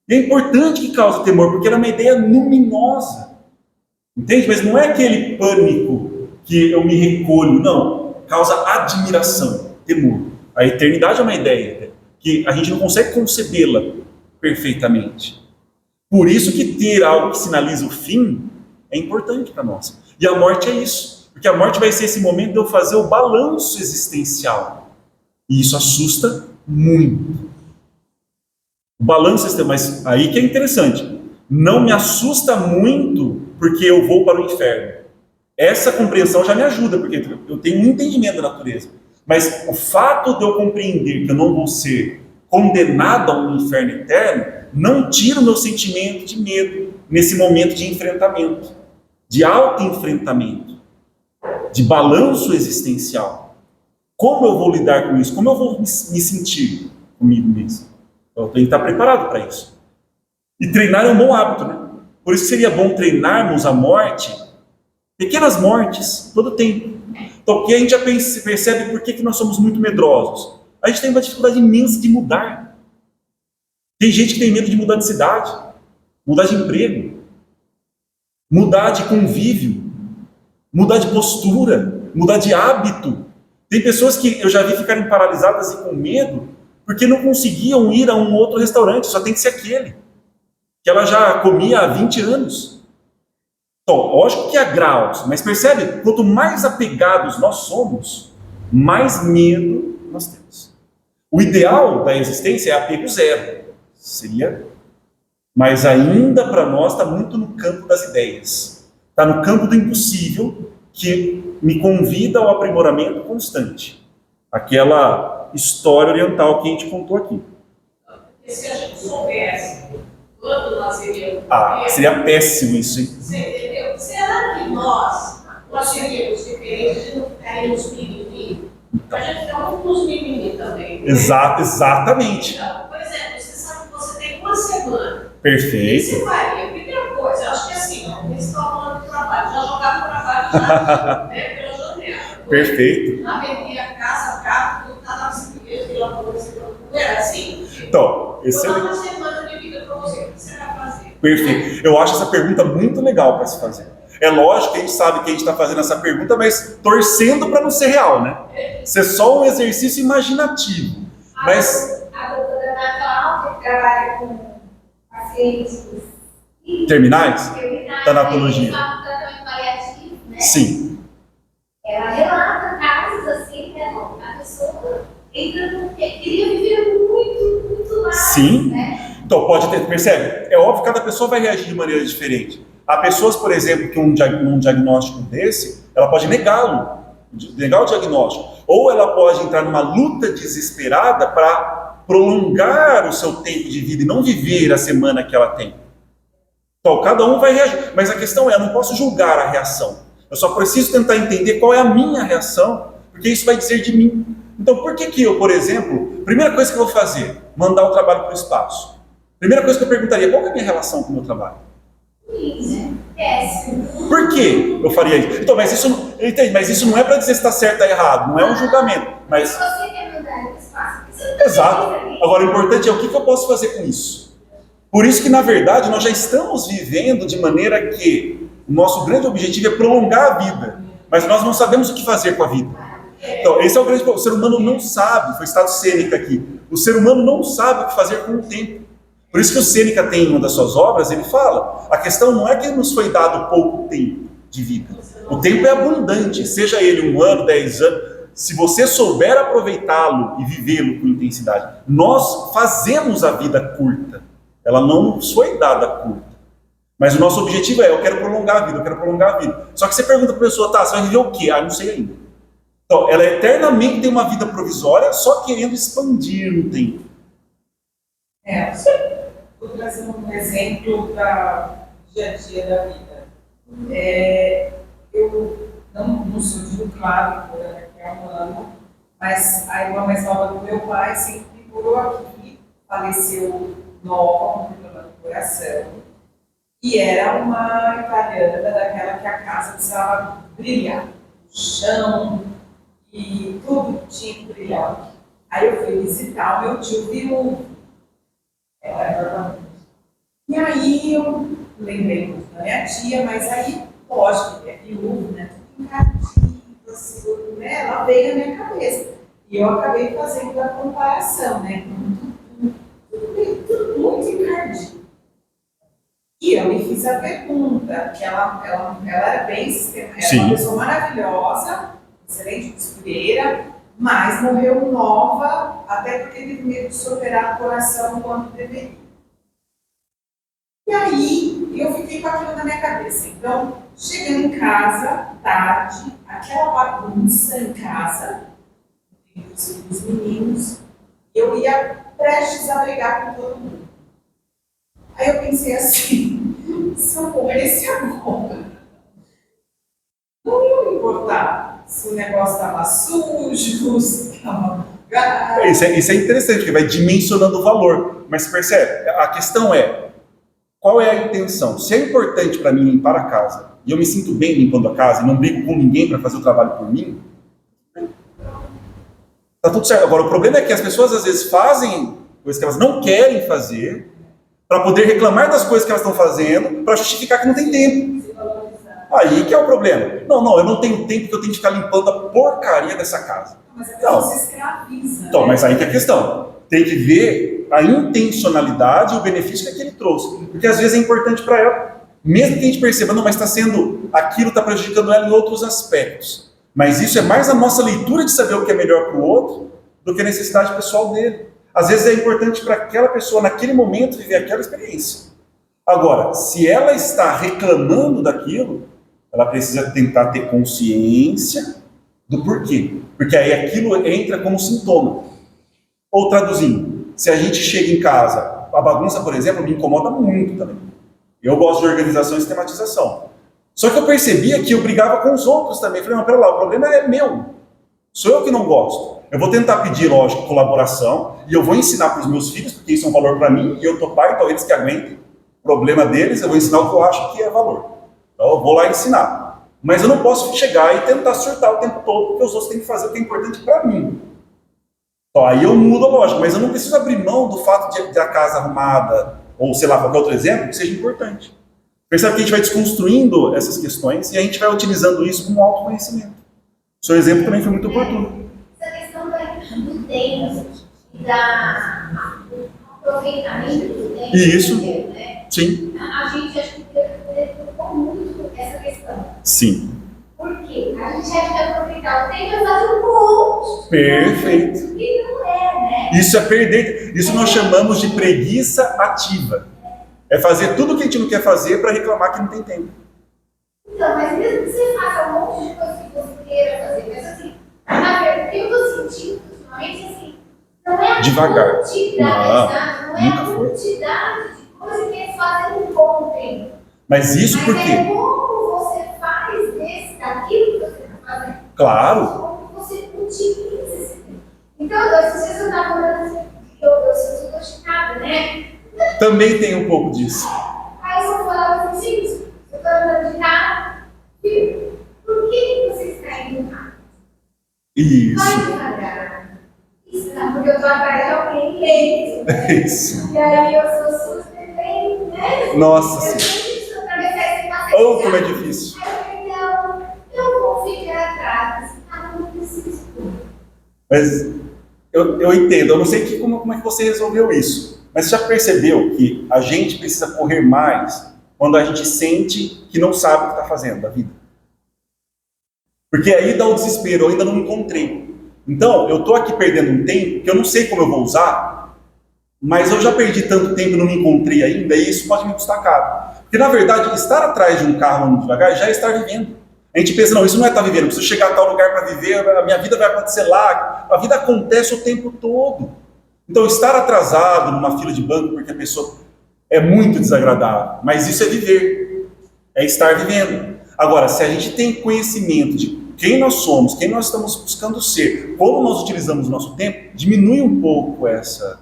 E é importante que cause temor, porque ela é uma ideia luminosa. Entende? Mas não é aquele pânico que eu me recolho, não. Causa admiração, temor. A eternidade é uma ideia que a gente não consegue concebê-la perfeitamente. Por isso que ter algo que sinaliza o fim é importante para nós. E a morte é isso. Porque a morte vai ser esse momento de eu fazer o balanço existencial. E isso assusta muito. O balanço existencial, mas aí que é interessante. Não me assusta muito porque eu vou para o inferno. Essa compreensão já me ajuda, porque eu tenho um entendimento da natureza. Mas o fato de eu compreender que eu não vou ser condenado a um inferno eterno, não tira o meu sentimento de medo nesse momento de enfrentamento, de auto-enfrentamento, de balanço existencial. Como eu vou lidar com isso? Como eu vou me sentir comigo mesmo? Então, eu tenho que estar preparado para isso. E treinar é um bom hábito, né? Por isso seria bom treinarmos a morte, pequenas mortes, todo o tempo. Então, aqui a gente já percebe por que nós somos muito medrosos. A gente tem uma dificuldade imensa de mudar. Tem gente que tem medo de mudar de cidade, mudar de emprego, mudar de convívio, mudar de postura, mudar de hábito. Tem pessoas que eu já vi ficarem paralisadas e com medo porque não conseguiam ir a um outro restaurante, só tem que ser aquele que ela já comia há 20 anos. Então, lógico que há graus, mas percebe? Quanto mais apegados nós somos, mais medo nós temos. O ideal da existência é apego zero. Seria, mas ainda para nós está muito no campo das ideias. Está no campo do impossível, que me convida ao aprimoramento constante. Aquela história oriental que a gente contou aqui. Porque se a gente soubesse quando nós iríamos seria péssimo isso, hein? Você entendeu? Será que nós seríamos diferentes de não ficarmos mimimi? A gente fica muito nos mimimi também. Exatamente. Então, por exemplo, você sabe que você tem uma semana. Perfeito. Você faria. Primeira coisa, eu acho que assim, eles estão falando de trabalho, já jogava o trabalho já, né, pela janela. Perfeito. Na vendia casa, carro, tudo tá na seguinte, pela polícia, era assim. Então, Vou dar uma semana de vida para você, o que você vai fazer? Perfeito. Eu acho essa pergunta muito legal para se fazer. É lógico que a gente sabe que a gente está fazendo essa pergunta, mas torcendo para não ser real, né? Ser só um exercício imaginativo. Mas A doutora Natal, que trabalha com pacientes terminais? Tanatologia. Tratamento paliativo, né? Sim. Ela relata casos assim, que a pessoa entra no que queria viver muito, muito mais. Sim. Né? Então, pode ter, percebe? É óbvio que cada pessoa vai reagir de maneira diferente. Há pessoas, por exemplo, que um diagnóstico desse, ela pode negá-lo, negar o diagnóstico. Ou ela pode entrar numa luta desesperada para prolongar o seu tempo de vida e não viver a semana que ela tem. Então, cada um vai reagir. Mas a questão é, eu não posso julgar a reação. Eu só preciso tentar entender qual é a minha reação, porque isso vai dizer de mim. Então, por que eu, por exemplo, primeira coisa que eu vou fazer, mandar o trabalho para o espaço. Primeira coisa que eu perguntaria, qual é a minha relação com o meu trabalho? Péssimo. Por que eu faria isso? Então, mas isso não é para dizer se está certo ou errado, não é um julgamento. Mas Se você quer mandar no espaço, exato. Agora, o importante é o que eu posso fazer com isso. Por isso que, na verdade, nós já estamos vivendo de maneira que o nosso grande objetivo é prolongar a vida, mas nós não sabemos o que fazer com a vida. Então, esse é o grande problema. O ser humano não sabe, foi Estado Sêneca aqui, o ser humano não sabe o que fazer com o tempo. Por isso que o Sêneca tem em uma das suas obras, ele fala, a questão não é que nos foi dado pouco tempo de vida. O tempo é abundante, seja ele 1 ano, 10 anos, se você souber aproveitá-lo e vivê-lo com intensidade. Nós fazemos a vida curta, ela não nos foi dada curta. Mas o nosso objetivo é, eu quero prolongar a vida, eu quero prolongar a vida. Só que você pergunta para a pessoa, tá, você vai viver o quê? Ah, não sei ainda. Então, ela eternamente tem uma vida provisória, só querendo expandir no tempo. Vou trazer um exemplo do dia a dia da vida. Eu não sou de um claro, daqui a um ano, Mas a irmã mais nova do meu pai sempre morou aqui, faleceu nova, com problema do coração. E era uma italiana daquela que a casa precisava brilhar. O chão e tudo tinha que brilhar. Aí eu fui visitar o meu tio viúvo. E aí eu lembrei muito da minha tia, mas aí, lógico, que é viúvo, né? Tudo encardido, assim, né? Ela veio na minha cabeça. E eu acabei fazendo a comparação, né? Tudo muito encardido. E eu me fiz a pergunta, que ela era bem sistemática, era uma pessoa maravilhosa, excelente costureira, mas morreu nova, até porque teve medo de se operar o coração quando deveria. E aí, eu fiquei com aquilo na minha cabeça. Então, chegando em casa, tarde, aquela bagunça em casa, os meninos, eu ia prestes a brigar com todo mundo. Aí eu pensei assim, se eu morresse agora, não ia me importar se o negócio estava sujo, se estava... Isso é interessante, porque vai dimensionando o valor. Mas você percebe, a questão é, qual é a intenção? Se é importante para mim limpar a casa, e eu me sinto bem limpando a casa, e não brigo com ninguém para fazer o trabalho por mim, tá tudo certo. Agora, o problema é que as pessoas às vezes fazem coisas que elas não querem fazer, para poder reclamar das coisas que elas estão fazendo, para justificar que não tem tempo. Aí que é o problema. Não, eu não tenho tempo porque eu tenho que ficar limpando a porcaria dessa casa. Mas a pessoa se escraviza. Então, mas aí que é a questão. Tem que ver a intencionalidade e o benefício que aquele trouxe. Porque às vezes é importante para ela. Mesmo que a gente perceba, não, mas está sendo, aquilo está prejudicando ela em outros aspectos. Mas isso é mais a nossa leitura de saber o que é melhor para o outro do que a necessidade pessoal dele. Às vezes é importante para aquela pessoa, naquele momento, viver aquela experiência. Agora, se ela está reclamando daquilo, ela precisa tentar ter consciência do porquê. Porque aí aquilo entra como sintoma. Ou traduzindo, se a gente chega em casa, a bagunça, por exemplo, me incomoda muito também. Eu gosto de organização e sistematização. Só que eu percebia que eu brigava com os outros também. Falei, não, pera lá, o problema é meu. Sou eu que não gosto. Eu vou tentar pedir, lógico, colaboração, e eu vou ensinar para os meus filhos, porque isso é um valor para mim, e eu tô pai, então eles que aguentem. O problema deles, eu vou ensinar o que eu acho que é valor. Então eu vou lá ensinar. Mas eu não posso chegar e tentar surtar o tempo todo, porque os outros têm que fazer o que é importante para mim. Então aí eu mudo a lógica, mas eu não preciso abrir mão do fato de a casa arrumada, ou sei lá, qualquer outro exemplo, que seja importante. Percebe que a gente vai desconstruindo essas questões e a gente vai utilizando isso como autoconhecimento. O seu exemplo também foi muito oportuno. Essa questão do tempo e do aproveitamento do tempo. Isso. Né? Sim. A gente acho que preocupou muito essa questão. Sim. Por quê? A gente acha que aproveitar o tempo é fazer um monte. Perfeito. E não é, né? Isso é perder. Isso nós chamamos de preguiça ativa. É fazer tudo o que a gente não quer fazer para reclamar que não tem tempo. Então, mas mesmo que você faça um monte de coisa que você queira fazer, mas assim, na verdade, o que eu tô sentindo ultimamente, assim, não é a Devagar. quantidade, não é nunca a foi. quantidade de coisa que eles fazem um bom tempo. Mas isso Mas por é quê? como você faz daquilo que você está fazendo. Claro. Como você utiliza esse tempo. Então, esses dias eu estava falando assim, eu sou gostada, né? Também tem um pouco disso. Aí eu falava assim, gente, eu estou andando de carro, filho, por que você está indo rápido? Isso. Vai devagar. Isso não, porque eu estou atrás de alguém lento, né? Isso. E aí eu sou super lento, né? Nossa Eu Senhora. preciso atravessar esse passeio. Oh, como é difícil. Aí eu falei, não, eu vou ficar atrás. Ah, não preciso. Mas eu entendo. Eu não sei como é que você resolveu isso. Mas você já percebeu que a gente precisa correr mais quando a gente sente que não sabe o que está fazendo da vida? Porque aí dá o desespero, eu ainda não encontrei. Então, eu estou aqui perdendo um tempo que eu não sei como eu vou usar, mas eu já perdi tanto tempo e não me encontrei ainda, e isso pode me custar caro. Porque, na verdade, estar atrás de um carro andando devagar já é estar vivendo. A gente pensa, não, isso não é estar vivendo, eu preciso chegar a tal lugar para viver, a minha vida vai acontecer lá. A vida acontece o tempo todo. Então, estar atrasado numa fila de banco porque a pessoa é muito desagradável, mas isso é viver, é estar vivendo. Agora, se a gente tem conhecimento de quem nós somos, quem nós estamos buscando ser, como nós utilizamos o nosso tempo, diminui um pouco essa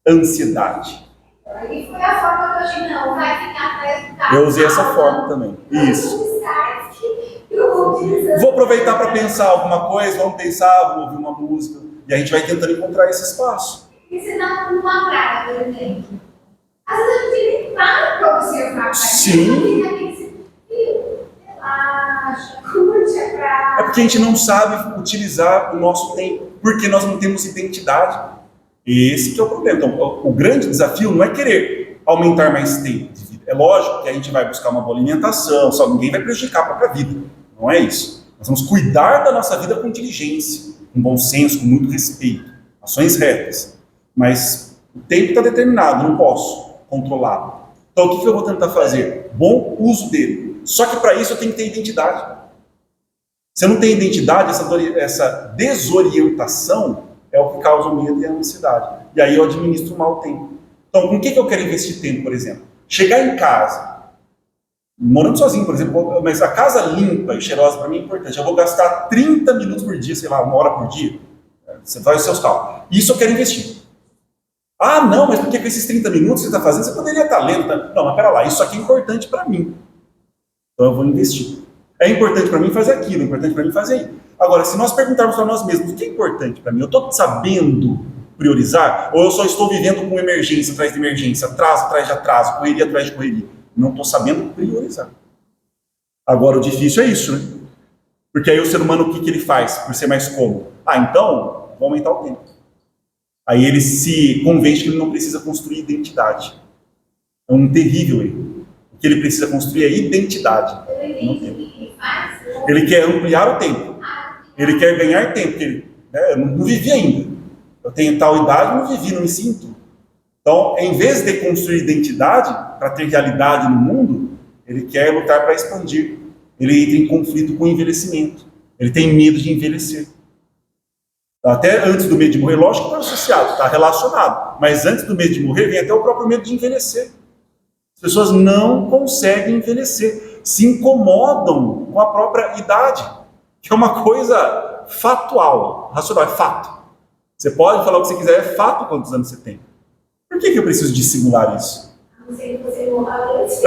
ansiedade. Aí foi a forma que eu achei, não, vai ficar atrás do carro. Eu usei essa forma também. Isso. Eu vou utilizando. Vou aproveitar para pensar alguma coisa, vamos pensar, vou ouvir uma música. E a gente vai tentando encontrar esse espaço. E você dá numa praia, por exemplo. Às vezes a gente nem para para observar. Sim. Relaxa, curte a praia. É porque a gente não sabe utilizar o nosso tempo, porque nós não temos identidade. Esse que é o problema. Então, o grande desafio não é querer aumentar mais tempo de vida. É lógico que a gente vai buscar uma boa alimentação, só ninguém vai prejudicar a própria vida. Não é isso. Nós vamos cuidar da nossa vida com diligência, com bom senso, com muito respeito, ações retas. Mas o tempo está determinado, não posso controlá-lo. Então, o que eu vou tentar fazer? Bom uso dele. Só que para isso eu tenho que ter identidade. Se eu não tenho identidade, essa desorientação é o que causa o medo e a ansiedade. E aí eu administro mal o tempo. Então, com o que eu quero investir tempo, por exemplo? Chegar em casa, morando sozinho, por exemplo, mas a casa limpa e cheirosa para mim é importante. Eu vou gastar 30 minutos por dia, sei lá, 1 hora por dia. Você faz os seus cálculos. Isso eu quero investir. Ah, não, mas porque com esses 30 minutos que você está fazendo, você poderia estar lendo. Tá? Não, mas pera lá, isso aqui é importante para mim. Então eu vou investir. É importante para mim fazer aquilo, é importante para mim fazer isso. Agora, se nós perguntarmos para nós mesmos o que é importante para mim, eu estou sabendo priorizar? Ou eu só estou vivendo com emergência atrás de emergência, atraso atrás de atraso, correria atrás de correria? Não estou sabendo priorizar. Agora, o difícil é isso, né? Porque aí o ser humano, o que ele faz por ser mais cômodo? Ah, então, vou aumentar o tempo. Aí ele se convence que ele não precisa construir identidade. É um terrível erro. O que ele precisa construir é identidade. Não tempo. Ele quer ampliar o tempo. Ele quer ganhar tempo. Porque eu não vivi ainda. Eu tenho tal idade, não vivi, não me sinto. Então, em vez de construir identidade para ter realidade no mundo, ele quer lutar para expandir. Ele entra em conflito com o envelhecimento. Ele tem medo de envelhecer. Até antes do medo de morrer, lógico que está associado, está relacionado. Mas antes do medo de morrer, vem até o próprio medo de envelhecer. As pessoas não conseguem envelhecer. Se incomodam com a própria idade. Que é uma coisa factual, racional, é fato. Você pode falar o que você quiser, é fato quantos anos você tem. Por que eu preciso dissimular isso? Não sei se você morreu antes.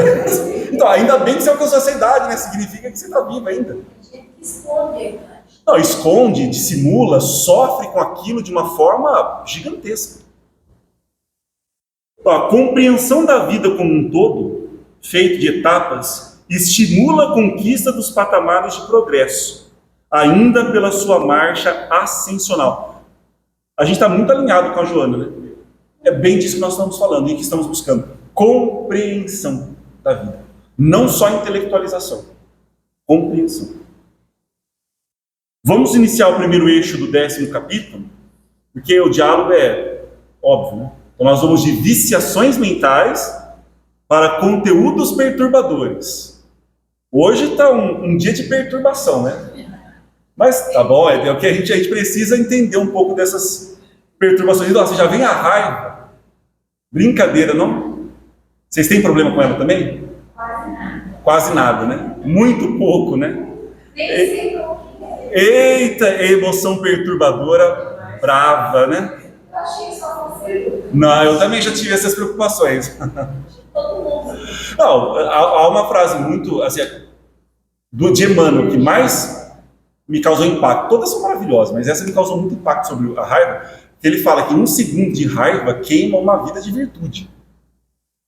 Então, ainda bem que você alcançou essa idade, né? Significa que você está vivo ainda. A gente esconde. Não, esconde, dissimula, sofre com aquilo de uma forma gigantesca. Então, a compreensão da vida como um todo, feito de etapas, estimula a conquista dos patamares de progresso, ainda pela sua marcha ascensional. A gente está muito alinhado com a Joana, né? É bem disso que nós estamos falando e que estamos buscando. Compreensão da vida. Não só intelectualização. Compreensão. Vamos iniciar o primeiro eixo do 10º capítulo, porque o diálogo é óbvio, né? Então nós vamos de viciações mentais para conteúdos perturbadores. Hoje está um dia de perturbação, né? Mas tá bom, é o que a gente precisa entender um pouco dessas perturbações. Nossa, já vem a raiva. Brincadeira, não? Vocês têm problema com ela também? Quase nada. Quase nada, né? Muito pouco, né? Nem sei como que é. Eita, emoção perturbadora, brava, né? Eu achei que só você. Não, eu também já tive essas preocupações. Todo mundo. Não, há uma frase muito, assim, de Emmanuel, que mais me causou impacto. Todas são maravilhosas, mas essa me causou muito impacto sobre a raiva, que ele fala que 1 segundo de raiva queima uma vida de virtude.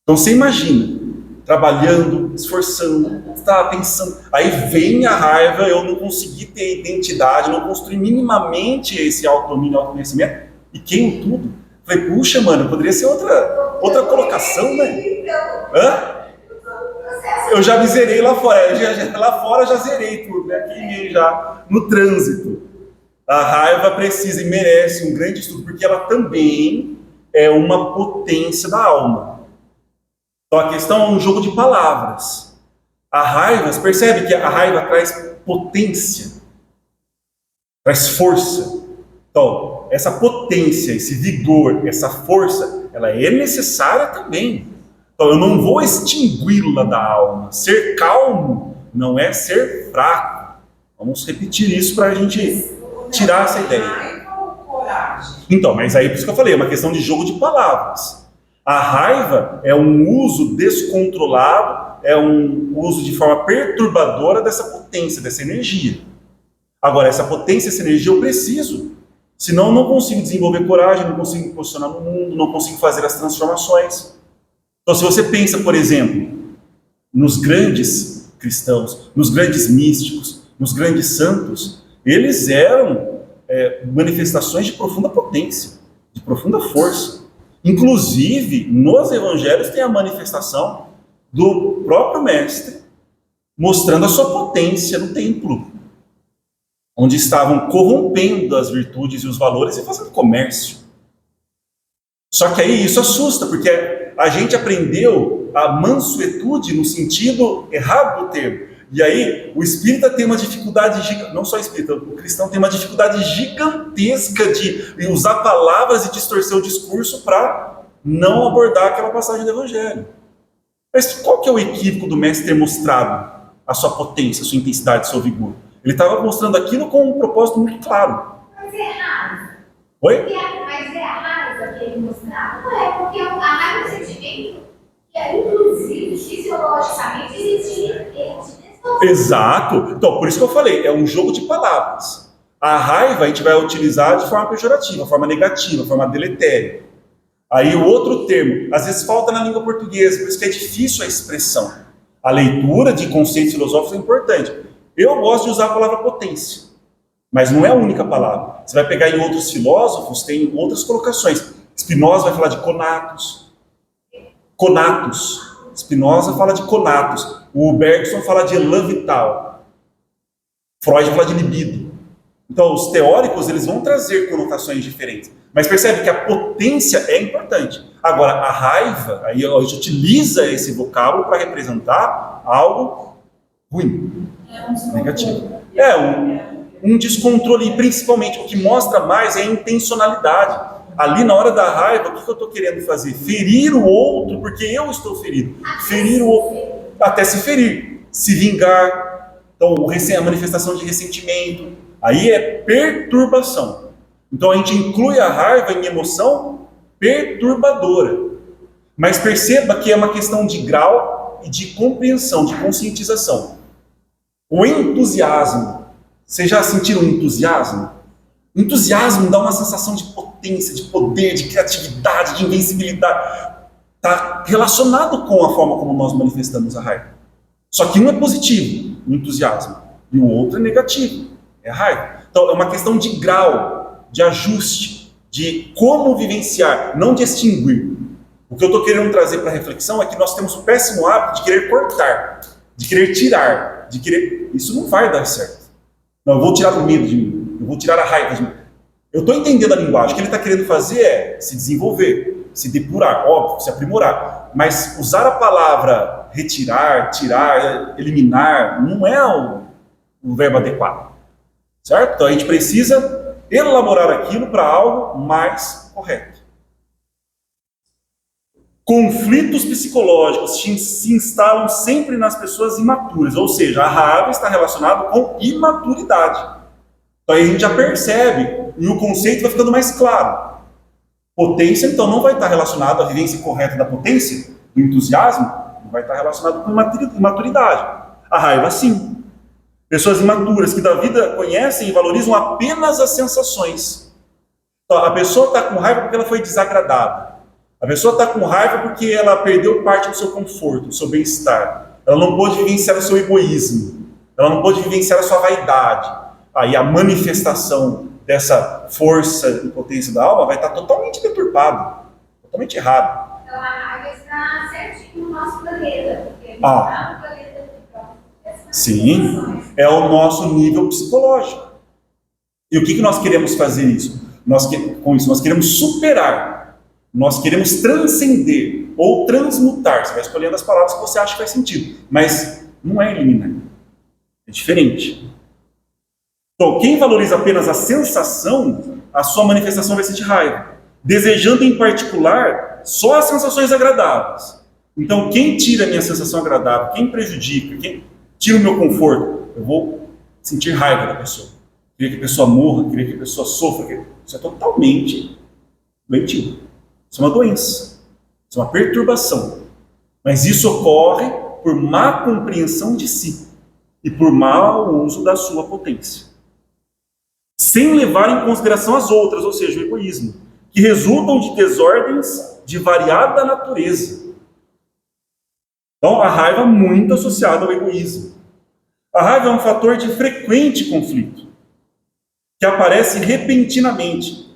Então você imagina, trabalhando, esforçando, está pensando, aí vem a raiva, eu não consegui ter identidade, não construí minimamente esse autodomínio, autoconhecimento, e queimo tudo. Falei, puxa, mano, poderia ser outra colocação, né? Hã? Eu já me zerei lá fora, lá fora já zerei tudo, né? Queimei já no trânsito. A raiva precisa e merece um grande estudo, porque ela também é uma potência da alma. Então a questão é um jogo de palavras. A raiva, você percebe que a raiva traz potência, traz força. Então, essa potência, esse vigor, essa força, ela é necessária também. Então eu não vou extingui-la da alma. Ser calmo não é ser fraco. Vamos repetir isso para a gente tirar essa ideia. Raiva ou coragem? Então, mas aí por isso que eu falei, é uma questão de jogo de palavras. A raiva é um uso descontrolado, é um uso de forma perturbadora dessa potência, dessa energia. Agora, essa potência, essa energia eu preciso. Senão eu não consigo desenvolver coragem, não consigo me posicionar no mundo, não consigo fazer as transformações. Então, se você pensa, por exemplo, nos grandes cristãos, nos grandes místicos, nos grandes santos, eles eram manifestações de profunda potência, de profunda força. Inclusive, nos evangelhos tem a manifestação do próprio mestre mostrando a sua potência no templo, onde estavam corrompendo as virtudes e os valores e fazendo comércio. Só que aí isso assusta, porque a gente aprendeu a mansuetude no sentido errado do termo. E aí o espírita tem uma dificuldade, não só o espírita, o cristão tem uma dificuldade gigantesca de usar palavras e distorcer o discurso para não abordar aquela passagem do evangelho. Mas qual que é o equívoco do mestre ter mostrado a sua potência, a sua intensidade, o seu vigor? Ele estava mostrando aquilo com um propósito muito claro. Mas é raiva. Oi? Mas é a raiva que ele mostrava? Não é, porque a raiva é um sentimento que, inclusive, fisiologicamente, existe. Exato. Então, por isso que eu falei, é um jogo de palavras. A raiva a gente vai utilizar de forma pejorativa, forma negativa, forma deletéria. Aí o outro termo, às vezes falta na língua portuguesa, por isso que é difícil a expressão. A leitura de conceitos filosóficos é importante. Eu gosto de usar a palavra potência, mas não é a única palavra. Você vai pegar em outros filósofos, tem outras colocações. Spinoza vai falar de conatos. Conatos. Spinoza fala de conatos. O Bergson fala de elan vital. Freud fala de libido. Então, os teóricos eles vão trazer conotações diferentes. Mas percebe que a potência é importante. Agora, a raiva, aí a gente utiliza esse vocábulo para representar algo ruim, negativo. Um descontrole. E principalmente, o que mostra mais é a intencionalidade. Ali, na hora da raiva, o que eu estou querendo fazer? Ferir o outro, porque eu estou ferido. Ferir o outro, até se ferir. Se vingar. Então, a manifestação de ressentimento. Aí é perturbação. Então, a gente inclui a raiva em emoção perturbadora. Mas perceba que é uma questão de grau e de compreensão, de conscientização. O entusiasmo. Vocês já sentiram entusiasmo? O entusiasmo dá uma sensação de potência, de poder, de criatividade, de invencibilidade. Está relacionado com a forma como nós manifestamos a raiva. Só que um é positivo, o entusiasmo, e o outro é negativo, é a raiva. Então é uma questão de grau, de ajuste, de como vivenciar, não de extinguir. O que eu estou querendo trazer para a reflexão é que nós temos o péssimo hábito de querer cortar, de querer tirar, de querer... Isso não vai dar certo. Não, eu vou tirar o medo de mim, eu vou tirar a raiva de mim. Eu estou entendendo a linguagem. O que ele está querendo fazer é se desenvolver, se depurar, óbvio, se aprimorar. Mas usar a palavra retirar, tirar, eliminar, não é o verbo adequado. Certo? Então a gente precisa elaborar aquilo para algo mais correto. Conflitos psicológicos se instalam sempre nas pessoas imaturas, ou seja, a raiva está relacionada com imaturidade. Então aí a gente já percebe e o conceito vai ficando mais claro. Potência, então, não vai estar relacionado à vivência correta da potência, do entusiasmo, não vai estar relacionado com imaturidade. A raiva, sim. Pessoas imaturas que da vida conhecem e valorizam apenas as sensações. Então, a pessoa está com raiva porque ela foi desagradada. A pessoa está com raiva porque ela perdeu parte do seu conforto, do seu bem-estar. Ela não pôde vivenciar o seu egoísmo. Ela não pôde vivenciar a sua vaidade. Aí a manifestação dessa força e potência da alma vai estar totalmente deturpada, totalmente errado. Então a raiva está certinho no nosso planeta, porque a gente está no planeta de sim, é o nosso nível psicológico. E o que nós queremos fazer com isso? Nós queremos superar, nós queremos transcender ou transmutar. Você vai escolhendo as palavras que você acha que faz sentido, mas não é eliminar, é diferente. Então, quem valoriza apenas a sensação, a sua manifestação vai ser de raiva, desejando em particular só as sensações agradáveis. Então, quem tira a minha sensação agradável, quem prejudica, quem tira o meu conforto, eu vou sentir raiva da pessoa, querer que a pessoa morra, querer que a pessoa sofra. Isso é totalmente doentio. Isso é uma doença, isso é uma perturbação. Mas isso ocorre por má compreensão de si e por mau uso da sua potência, sem levar em consideração as outras, ou seja, o egoísmo, que resultam de desordens de variada natureza. Então, a raiva é muito associada ao egoísmo. A raiva é um fator de frequente conflito, que aparece repentinamente,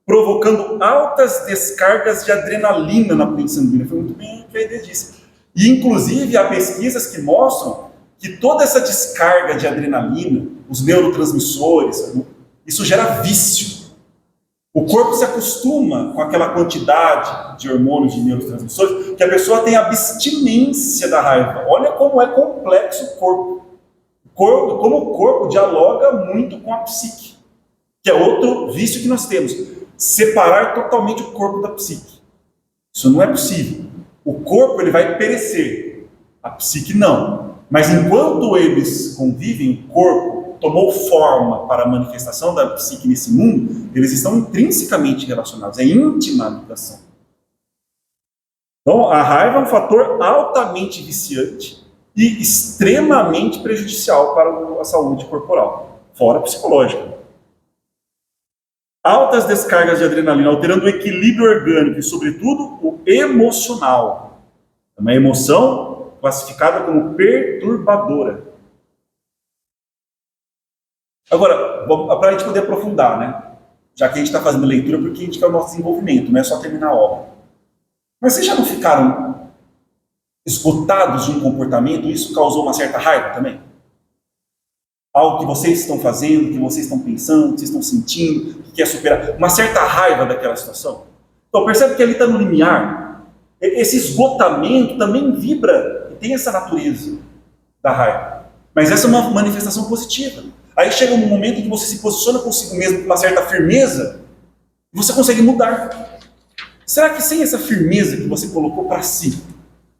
provocando altas descargas de adrenalina na corrente sanguínea. Foi muito bem o que a Aide disse. E, inclusive, há pesquisas que mostram que toda essa descarga de adrenalina, os neurotransmissores, isso gera vício. O corpo se acostuma com aquela quantidade de hormônios, de neurotransmissores, que a pessoa tem abstinência da raiva. Olha como é complexo o corpo. Como o corpo dialoga muito com a psique, que é outro vício que nós temos. Separar totalmente o corpo da psique. Isso não é possível. O corpo ele vai perecer, a psique não. Mas enquanto eles convivem, o corpo tomou forma para a manifestação da psique nesse mundo, eles estão intrinsecamente relacionados, é íntima a ligação. Então, a raiva é um fator altamente viciante e extremamente prejudicial para a saúde corporal, fora psicológica. Altas descargas de adrenalina, alterando o equilíbrio orgânico e, sobretudo, o emocional. É uma emoção classificada como perturbadora. Agora, para a gente poder aprofundar, né? Já que a gente está fazendo leitura, porque a gente quer o nosso desenvolvimento, não é só terminar a obra. Mas vocês já não ficaram esgotados de um comportamento? Isso causou uma certa raiva também? Algo que vocês estão fazendo, que vocês estão pensando, que vocês estão sentindo, que quer superar, uma certa raiva daquela situação. Então percebe que ali está no limiar. Esse esgotamento também vibra, e tem essa natureza da raiva. Mas essa é uma manifestação positiva. Aí chega um momento em que você se posiciona consigo mesmo com uma certa firmeza, e você consegue mudar. Será que sem essa firmeza que você colocou para si,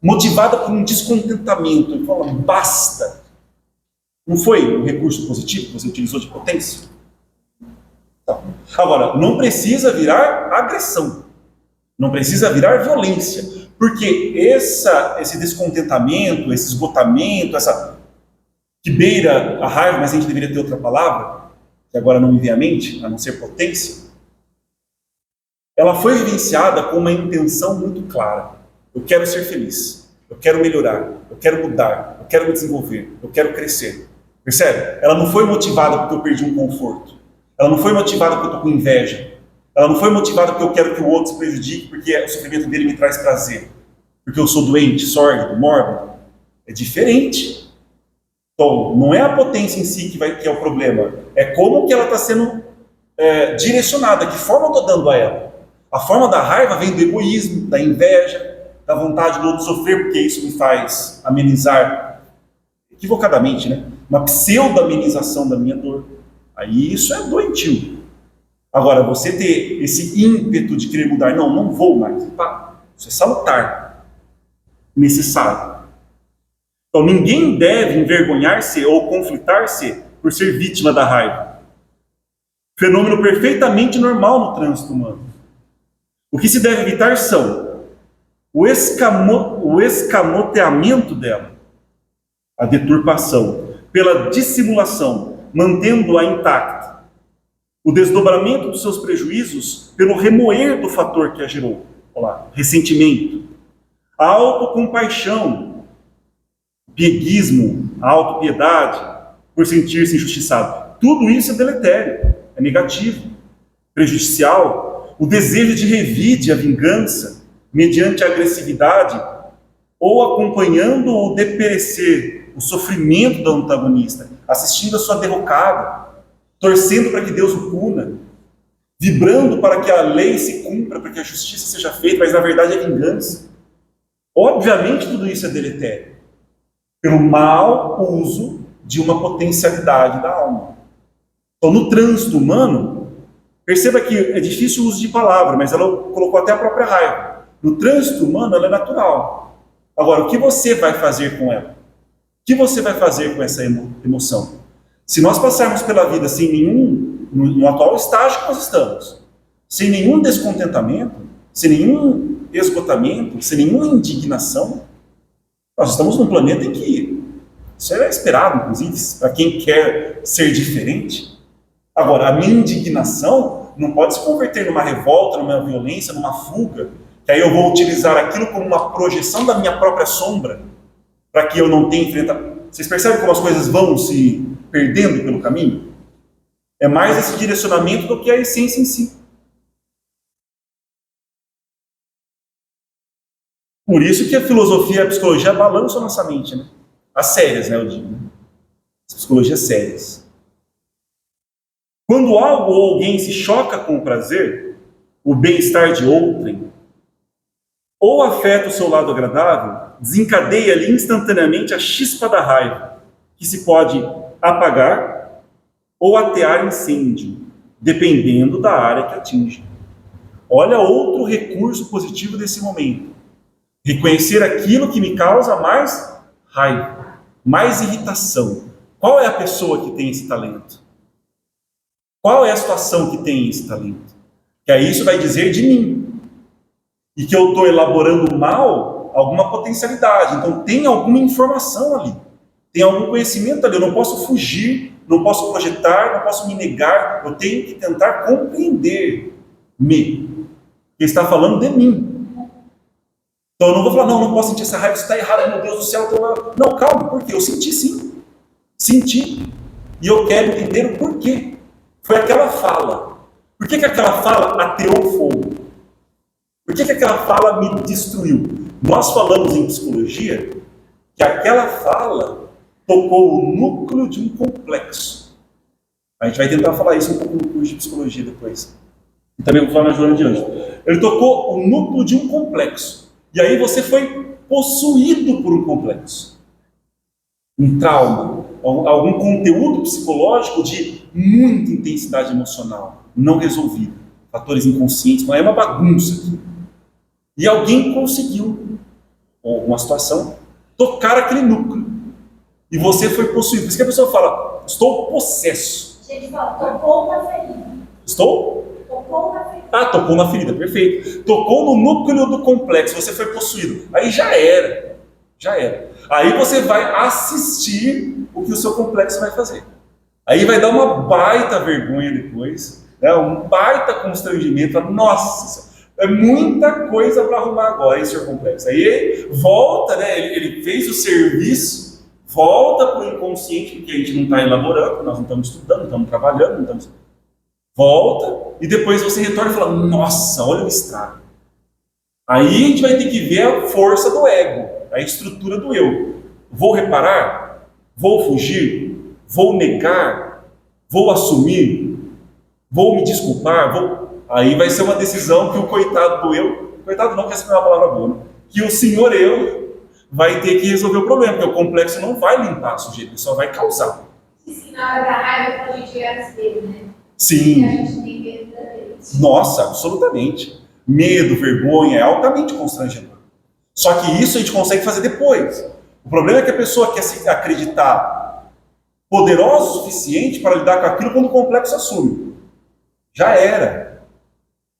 motivada por um descontentamento, e fala, basta, não foi um recurso positivo que você utilizou de potência? Tá. Agora, não precisa virar agressão, não precisa virar violência, porque esse descontentamento, esse esgotamento, que beira a raiva, mas a gente deveria ter outra palavra, que agora não me vem à mente, a não ser potência, ela foi vivenciada com uma intenção muito clara. Eu quero ser feliz, eu quero melhorar, eu quero mudar, eu quero me desenvolver, eu quero crescer. Percebe? Ela não foi motivada porque eu perdi um conforto. Ela não foi motivada porque eu estou com inveja. Ela não foi motivada porque eu quero que o outro se prejudique, porque o sofrimento dele me traz prazer. Porque eu sou doente, sórdido, mórbido. É diferente. Então, não é a potência em si que é o problema. É como que ela está sendo direcionada, que forma eu estou dando a ela. A forma da raiva vem do egoísmo, da inveja, da vontade do outro sofrer, porque isso me faz amenizar, equivocadamente, né? Uma pseudo-amenização da minha dor. Aí isso é doentio. Agora, você ter esse ímpeto de querer mudar, não vou mais. Isso é salutar, necessário. Então, ninguém deve envergonhar-se ou conflitar-se por ser vítima da raiva. Fenômeno perfeitamente normal no trânsito humano. O que se deve evitar são o escamoteamento dela, a deturpação, pela dissimulação, mantendo-a intacta, o desdobramento dos seus prejuízos pelo remoer do fator que a gerou, ressentimento, a autocompaixão, pieguismo, a autopiedade, por sentir-se injustiçado. Tudo isso é deletério, é negativo, prejudicial. O desejo de revide a vingança, mediante a agressividade, ou acompanhando o deperecer, o sofrimento do antagonista, assistindo a sua derrocada, torcendo para que Deus o puna, vibrando para que a lei se cumpra, para que a justiça seja feita, mas na verdade é vingança. Obviamente tudo isso é deletério, pelo mau uso de uma potencialidade da alma. Então, no trânsito humano, perceba que é difícil o uso de palavra, mas ela colocou até a própria raiva. No trânsito humano, ela é natural. Agora, o que você vai fazer com ela? O que você vai fazer com essa emoção? Se nós passarmos pela vida sem nenhum, no atual estágio que nós estamos, sem nenhum descontentamento, sem nenhum esgotamento, sem nenhuma indignação, nós estamos num planeta em que isso é esperado, inclusive, para quem quer ser diferente. Agora, a minha indignação não pode se converter numa revolta, numa violência, numa fuga, que aí eu vou utilizar aquilo como uma projeção da minha própria sombra, para que eu não tenha enfrentamento. Vocês percebem como as coisas vão se perdendo pelo caminho? É mais esse direcionamento do que a essência em si. Por isso que a filosofia e a psicologia balançam a nossa mente, né? As sérias, né, eu digo. Né? As psicologias sérias. Quando algo ou alguém se choca com o prazer, o bem-estar de outrem, ou afeta o seu lado agradável, desencadeia-lhe instantaneamente a chispa da raiva, que se pode apagar ou atear incêndio, dependendo da área que atinge. Olha outro recurso positivo desse momento. Reconhecer aquilo que me causa mais raiva, mais irritação. Qual é a pessoa que tem esse talento? Qual é a situação que tem esse talento? Que aí isso vai dizer de mim. E que eu estou elaborando mal alguma potencialidade. Então tem alguma informação ali. Tem algum conhecimento ali. Eu não posso fugir, não posso projetar, não posso me negar. Eu tenho que tentar compreender-me. Ele está falando de mim. Então eu não vou falar, não posso sentir essa raiva, isso está errado, meu Deus do céu. Não, calma, por quê? Eu senti sim. Senti. E eu quero entender o porquê. Foi aquela fala. Por que aquela fala ateou o fogo? Por que aquela fala me destruiu? Nós falamos em psicologia que aquela fala tocou o núcleo de um complexo. A gente vai tentar falar isso um pouco no curso de psicologia depois. E também vou falar na Joana de Anjos. Ele tocou o núcleo de um complexo. E aí você foi possuído por um complexo. Um trauma. Algum conteúdo psicológico de muita intensidade emocional. Não resolvido. Fatores inconscientes. Mas é uma bagunça aqui. E alguém conseguiu, ou uma situação, tocar aquele núcleo. E você foi possuído. Por isso que a pessoa fala, estou possesso. Gente, fala, tocou na ferida. Estou? Tocou na ferida. Ah, tocou na ferida, perfeito. Tocou no núcleo do complexo, você foi possuído. Aí já era. Já era. Aí você vai assistir o que o seu complexo vai fazer. Aí vai dar uma baita vergonha depois, né? Um baita constrangimento. Nossa, é muita coisa para arrumar agora, esse seu complexo. Aí volta, né? Ele fez o serviço, volta para o inconsciente, porque a gente não está elaborando, nós não estamos estudando, não estamos trabalhando, não estamos... Volta, e depois você retorna e fala, nossa, olha o estrago. Aí a gente vai ter que ver a força do ego, a estrutura do eu. Vou reparar? Vou fugir? Vou negar? Vou assumir? Vou me desculpar? Aí vai ser uma decisão que o coitado do eu, coitado não, que essa não é uma palavra boa, né? Que o senhor eu vai ter que resolver o problema, porque o complexo não vai limpar o sujeito, ele só vai causar. E na hora da raiva, quando a gente olhar no espelho, né? Sim. E a gente tem medo da gente. Nossa, absolutamente. Medo, vergonha, é altamente constrangedor. Só que isso a gente consegue fazer depois. O problema é que a pessoa quer se acreditar poderosa o suficiente para lidar com aquilo quando o complexo assume. Já era.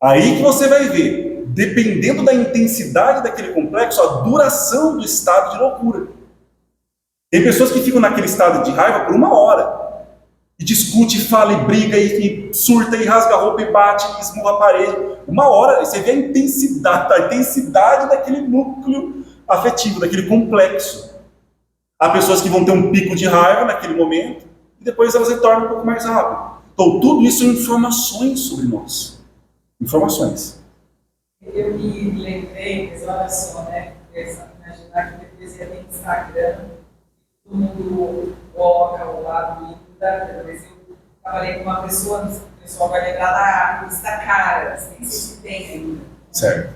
Aí que você vai ver, dependendo da intensidade daquele complexo, a duração do estado de loucura. Tem pessoas que ficam naquele estado de raiva por 1 hora. E discute, fala, e briga, e surta, e rasga a roupa, e bate, e esmurra a parede. 1 hora, você vê a intensidade daquele núcleo afetivo, daquele complexo. Há pessoas que vão ter um pico de raiva naquele momento, e depois elas retornam um pouco mais rápido. Então, tudo isso são informações sobre nós. Informações. Eu me lembrei, mas olha só, né? Imaginar que depois ia ter Instagram, todo mundo coloca o lado lindo da vida. Mas eu trabalhei com uma pessoa, o pessoal vai lembrar da lista Caras, nem sei se tem ainda. Certo.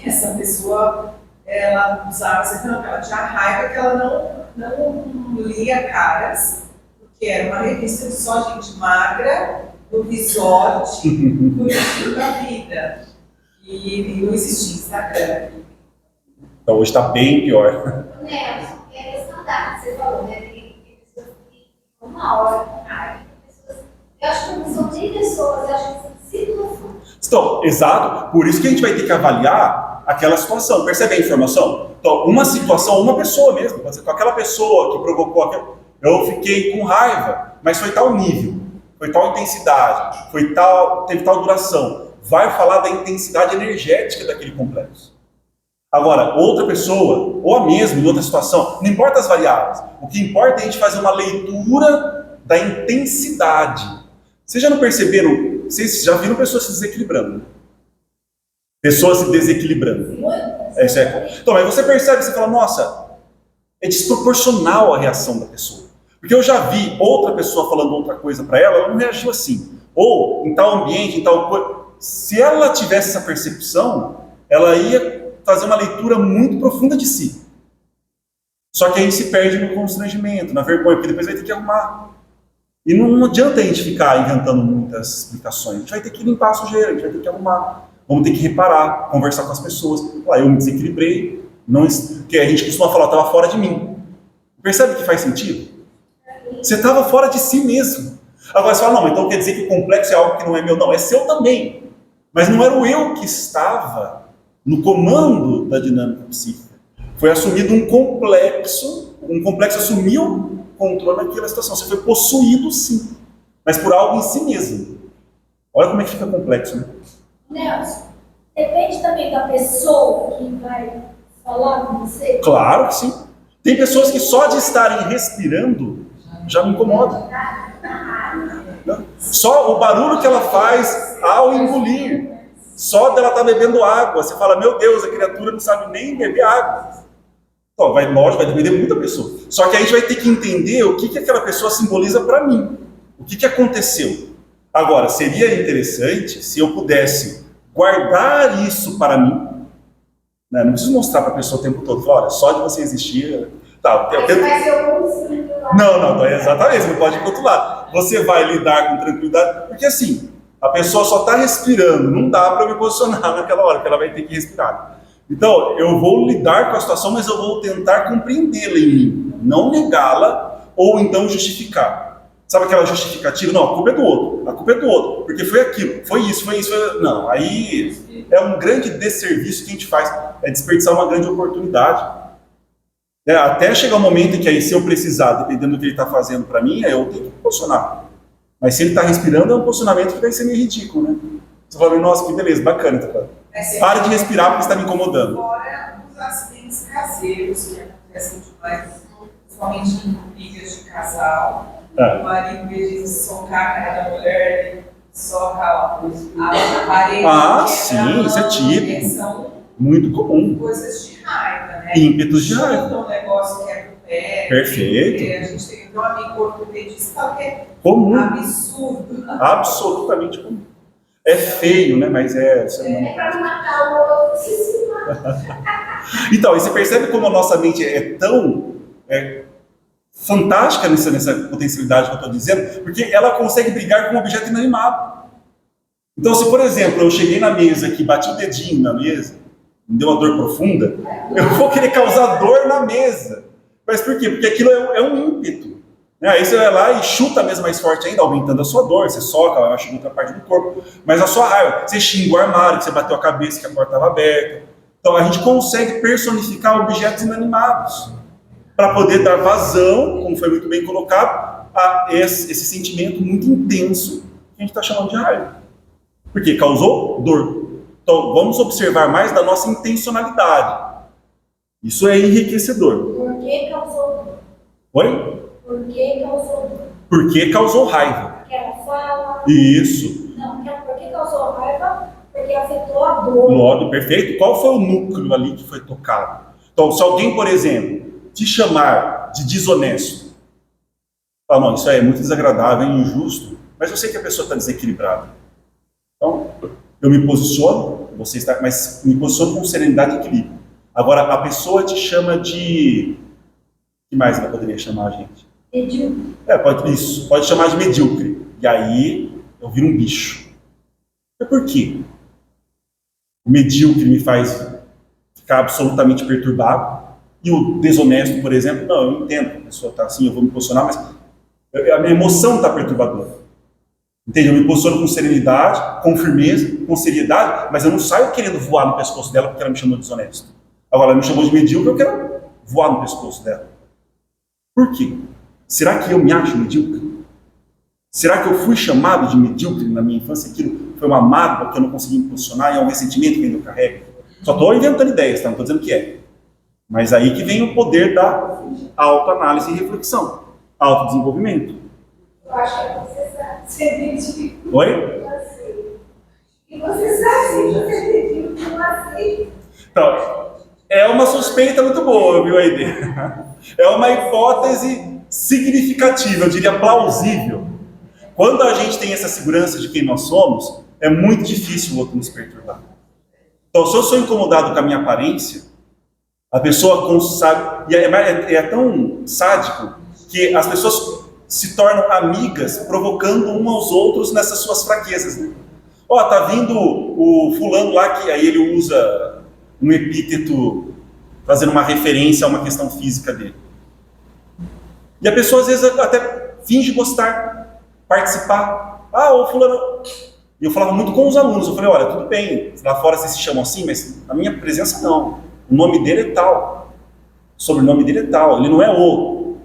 Essa pessoa, ela usava, ela tinha raiva que ela não lia Caras, porque era uma revista de só gente magra, do resort, do estilo da vida. E não existia Instagram. Então hoje está bem pior. Nelson, é a questão da que você falou, né? Tem pessoas que ficam uma hora com raiva. Eu acho que não são nem pessoas, eu acho que são situações. Então, exato. Por isso que a gente vai ter que avaliar aquela situação. Percebe a informação? Então, uma situação, uma pessoa mesmo. Pode ser com aquela pessoa que provocou aquilo. Eu fiquei com raiva, mas foi tal nível, foi tal intensidade, teve tal duração. Vai falar da intensidade energética daquele complexo. Agora, outra pessoa, ou a mesma, em outra situação, não importa as variáveis. O que importa é a gente fazer uma leitura da intensidade. Vocês já não perceberam? Vocês já viram pessoas se desequilibrando? Né? Pessoas se desequilibrando. Então, aí você percebe, você fala, nossa, é desproporcional a reação da pessoa. Porque eu já vi outra pessoa falando outra coisa para ela não reagiu assim. Ou em tal ambiente, em tal coisa. Se ela tivesse essa percepção, ela ia fazer uma leitura muito profunda de si. Só que aí se perde no constrangimento, na vergonha, porque depois vai ter que arrumar. E não adianta a gente ficar inventando muitas explicações. A gente vai ter que limpar a sujeira, a gente vai ter que arrumar. Vamos ter que reparar, conversar com as pessoas. Eu me desequilibrei. Porque a gente costuma falar, eu estava fora de mim. Percebe que faz sentido? Você estava fora de si mesmo. Agora você fala, não, então quer dizer que o complexo é algo que não é meu. Não, é seu também. Mas não era o eu que estava no comando da dinâmica psíquica. Foi assumido um complexo assumiu o controle naquela situação. Você foi possuído, sim, mas por algo em si mesmo. Olha como é que fica complexo, né? Nelson, depende também da pessoa que vai falar com você? Claro que sim. Tem pessoas que só de estarem respirando já me incomodam. Só o barulho que ela faz ao engolir, só dela estar bebendo água, você fala, meu Deus, a criatura não sabe nem beber água. Então, lógico, vai depender muito da pessoa. Só que a gente vai ter que entender o que aquela pessoa simboliza para mim. O que aconteceu. Agora, seria interessante se eu pudesse guardar isso para mim. Né? Não preciso mostrar para a pessoa o tempo todo. Falar, olha, só de você existir... Tá, Vai ser o conselho lá. Não, exatamente, você não pode ir para o outro lado. Você vai lidar com tranquilidade, porque assim, a pessoa só está respirando, não dá para eu me posicionar naquela hora, que ela vai ter que respirar. Então, eu vou lidar com a situação, mas eu vou tentar compreendê-la em mim, não negá-la ou então justificar. Sabe aquela justificativa? Não, a culpa é do outro, porque foi aquilo, foi isso. Não, aí é um grande desserviço que a gente faz, é desperdiçar uma grande oportunidade. Até chegar o momento em que aí, se eu precisar, dependendo do que ele está fazendo para mim, eu tenho que posicionar. Mas se ele está respirando, é um posicionamento que vai ser meio ridículo, né? Você fala, nossa, que beleza, bacana. Pare de respirar porque está me incomodando. Fora os acidentes caseiros que acontecem demais, principalmente em brigas de casal. O marido, em vez de socar a cara da mulher, ele soca a parede. Sim, isso é típico. São muito comum. Coisas de raiva, né? Ímpetos de raiva. Um negócio que é do pé. Perfeito. A gente tem um amigo ortopedista que é comum. Absurdo. Absolutamente comum. É feio, né? Mas é... É para matar o outro, se mata. Então, e você percebe como a nossa mente é tão fantástica nessa potencialidade que eu estou dizendo, porque ela consegue brigar com um objeto inanimado. Então, se por exemplo, eu cheguei na mesa aqui, bati o dedinho na mesa, me deu uma dor profunda, eu vou querer causar dor na mesa. Mas por quê? Porque aquilo é um ímpeto. Aí você vai lá e chuta a mesa mais forte ainda, aumentando a sua dor, você soca, acho que outra parte do corpo, mas a sua raiva, você xinga o armário, que você bateu a cabeça, que a porta estava aberta. Então a gente consegue personificar objetos inanimados, para poder dar vazão, como foi muito bem colocado, a esse sentimento muito intenso que a gente está chamando de raiva. Porque causou dor. Então vamos observar mais da nossa intencionalidade. Isso é enriquecedor. Por que causou dor? Oi? Por que causou dor? Porque causou raiva. Aquela fala. Isso. Não, por que causou raiva? Porque afetou a dor. Logo, perfeito. Qual foi o núcleo ali que foi tocado? Então, se alguém, por exemplo, te chamar de desonesto, fala, não, isso aí é muito desagradável, é injusto, mas eu sei que a pessoa está desequilibrada. Então, eu me posiciono, mas me posiciono com serenidade e equilíbrio. Agora, a pessoa te chama de... O que mais ela poderia chamar a gente? Medíocre. Pode chamar de medíocre. E aí, eu viro um bicho. E por quê? O medíocre me faz ficar absolutamente perturbado. E o desonesto, por exemplo, não, eu entendo, a pessoa está assim, eu vou me posicionar, mas A minha emoção está perturbadora. Entende? Eu me posiciono com serenidade, com firmeza, com seriedade, mas eu não saio querendo voar no pescoço dela porque ela me chamou de desonesto. Agora, ela me chamou de medíocre, eu quero voar no pescoço dela. Por quê? Será que eu me acho medíocre? Será que eu fui chamado de medíocre na minha infância? Aquilo foi uma mágoa que eu não consegui me posicionar e é um ressentimento que eu carrego? Só estou inventando ideias, tá? Não estou dizendo que é. Mas aí que vem o poder da autoanálise e reflexão, autodesenvolvimento. Eu acho que você sabe. Você acredita? Oi? E você sabe, você acredita que eu aceito. Então, é uma suspeita muito boa, viu, Aide? É uma hipótese significativa, eu diria plausível. Quando a gente tem essa segurança de quem nós somos, é muito difícil o outro nos perturbar. Então, se eu sou incomodado com a minha aparência, a pessoa sabe, e é tão sádico que as pessoas se tornam amigas, provocando uns aos outros nessas suas fraquezas. Né? Ó, tá vindo o fulano lá, que aí ele usa um epíteto fazendo uma referência a uma questão física dele. E a pessoa às vezes até finge gostar, participar. Ah, o fulano... E eu falava muito com os alunos, eu falei, olha, tudo bem, lá fora vocês se chamam assim, mas a minha presença não. O nome dele é tal, o sobrenome dele é tal, ele não é o.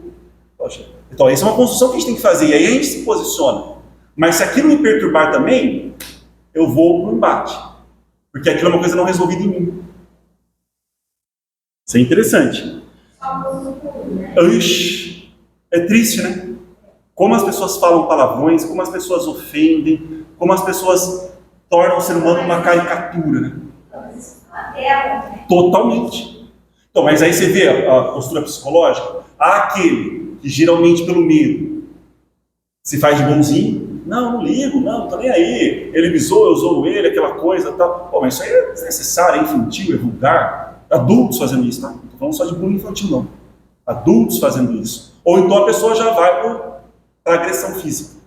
Poxa, então essa é uma construção que a gente tem que fazer, e aí a gente se posiciona. Mas se aquilo me perturbar também, eu vou para o embate, porque aquilo é uma coisa não resolvida em mim. Isso é interessante. Oxi, é triste, né? Como as pessoas falam palavrões, como as pessoas ofendem, como as pessoas tornam o ser humano uma caricatura, né? Totalmente. Então, mas aí você vê a postura psicológica. Há aquele que geralmente pelo medo se faz de bonzinho. Não ligo, não tô nem aí. Ele me zoa, eu zoo ele, aquela coisa tal. Pô, mas isso aí é desnecessário, é infantil, é vulgar. Adultos fazendo isso, tá? Não tô falando só de bullying infantil, não. Adultos fazendo isso. Ou então a pessoa já vai para agressão física.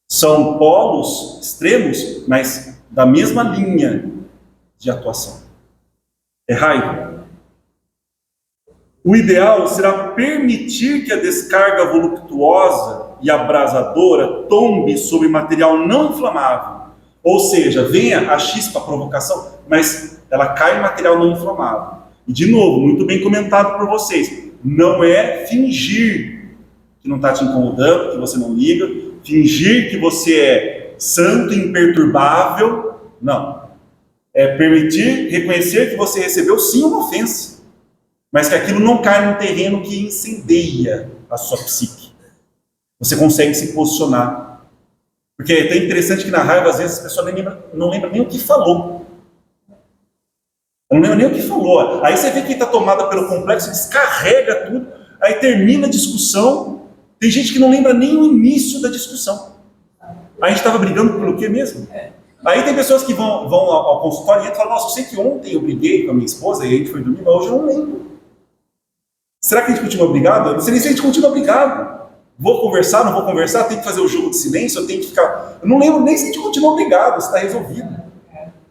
São polos extremos, mas da mesma linha de atuação. É raiva. O ideal será permitir que a descarga voluptuosa e abrasadora tombe sobre material não inflamável. Ou seja, venha a chispa, a provocação, mas ela cai em material não inflamável. E de novo, muito bem comentado por vocês, não é fingir que não está te incomodando, que você não liga, fingir que você é santo e imperturbável, não. É permitir, reconhecer que você recebeu sim uma ofensa, mas que aquilo não cai num terreno que incendeia a sua psique. Você consegue se posicionar. Porque é tão interessante que na raiva, às vezes, a pessoa não lembra nem o que falou. Não lembra nem o que falou. Aí você vê que está tomada pelo complexo, descarrega tudo, aí termina a discussão. Tem gente que não lembra nem o início da discussão. A gente estava brigando pelo quê mesmo? Aí tem pessoas que vão ao consultório e falam, nossa, eu sei que ontem eu briguei com a minha esposa e a gente foi dormir, mas hoje eu não lembro. Será que a gente continua brigado? Eu não sei nem se a gente continua brigado. Vou conversar, não vou conversar, tenho que fazer o jogo de silêncio, eu tenho que ficar... Eu não lembro nem se a gente continua brigado, se está resolvido.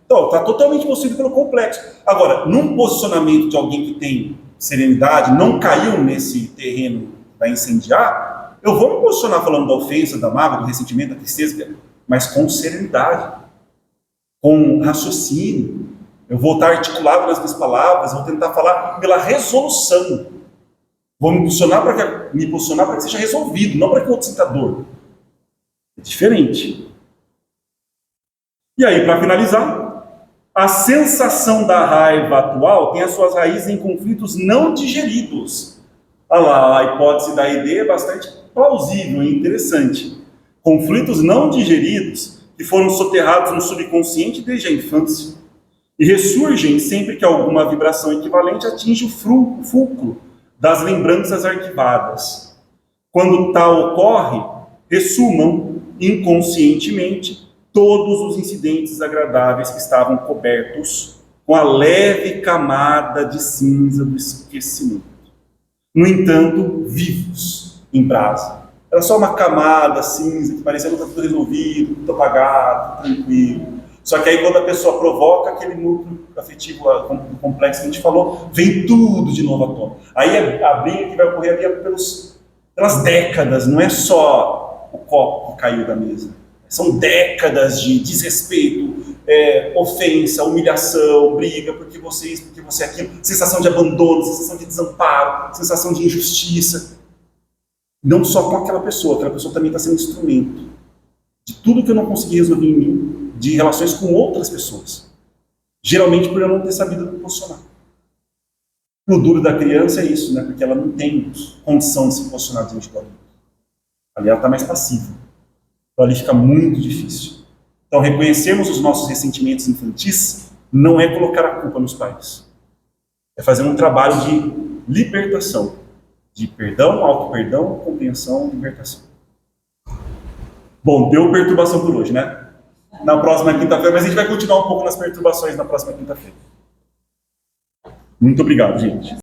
Então, está totalmente possuído pelo complexo. Agora, num posicionamento de alguém que tem serenidade, não caiu nesse terreno para incendiar, eu vou me posicionar falando da ofensa, da mágoa, do ressentimento, da tristeza, mas com serenidade, com raciocínio. Eu vou estar articulado nas minhas palavras, vou tentar falar pela resolução. Vou me posicionar para que seja resolvido, não para que o outro sinta dor. É diferente. E aí, para finalizar, a sensação da raiva atual tem as suas raízes em conflitos não digeridos. Olha lá, a hipótese da ID é bastante plausível e interessante. Conflitos não digeridos que foram soterrados no subconsciente desde a infância e ressurgem sempre que alguma vibração equivalente atinge o fulcro das lembranças arquivadas. Quando tal ocorre, ressumam inconscientemente todos os incidentes desagradáveis que estavam cobertos com a leve camada de cinza do esquecimento. No entanto, vivos em brasa. Era só uma camada cinza que parecia que estava tudo resolvido, tudo apagado, tranquilo. Só que aí quando a pessoa provoca aquele núcleo afetivo complexo que a gente falou, vem tudo de novo à tona. Aí a briga que vai ocorrer ali é pelos pelas décadas, não é só o copo que caiu da mesa. São décadas de desrespeito, ofensa, humilhação, briga, porque você é aquilo, sensação de abandono, sensação de desamparo, sensação de injustiça. Não só com aquela pessoa também está sendo instrumento de tudo que eu não consegui resolver em mim, de relações com outras pessoas. Geralmente por eu não ter sabido me posicionar. O duro da criança é isso, né? Porque ela não tem condição de se posicionar diante do adulto. Ali ela está mais passiva. Então ali fica muito difícil. Então reconhecermos os nossos ressentimentos infantis não é colocar a culpa nos pais. É fazer um trabalho de libertação. De perdão, auto-perdão, compreensão, libertação. Bom, deu perturbação por hoje, né? Na próxima quinta-feira, mas a gente vai continuar um pouco nas perturbações na próxima quinta-feira. Muito obrigado, gente.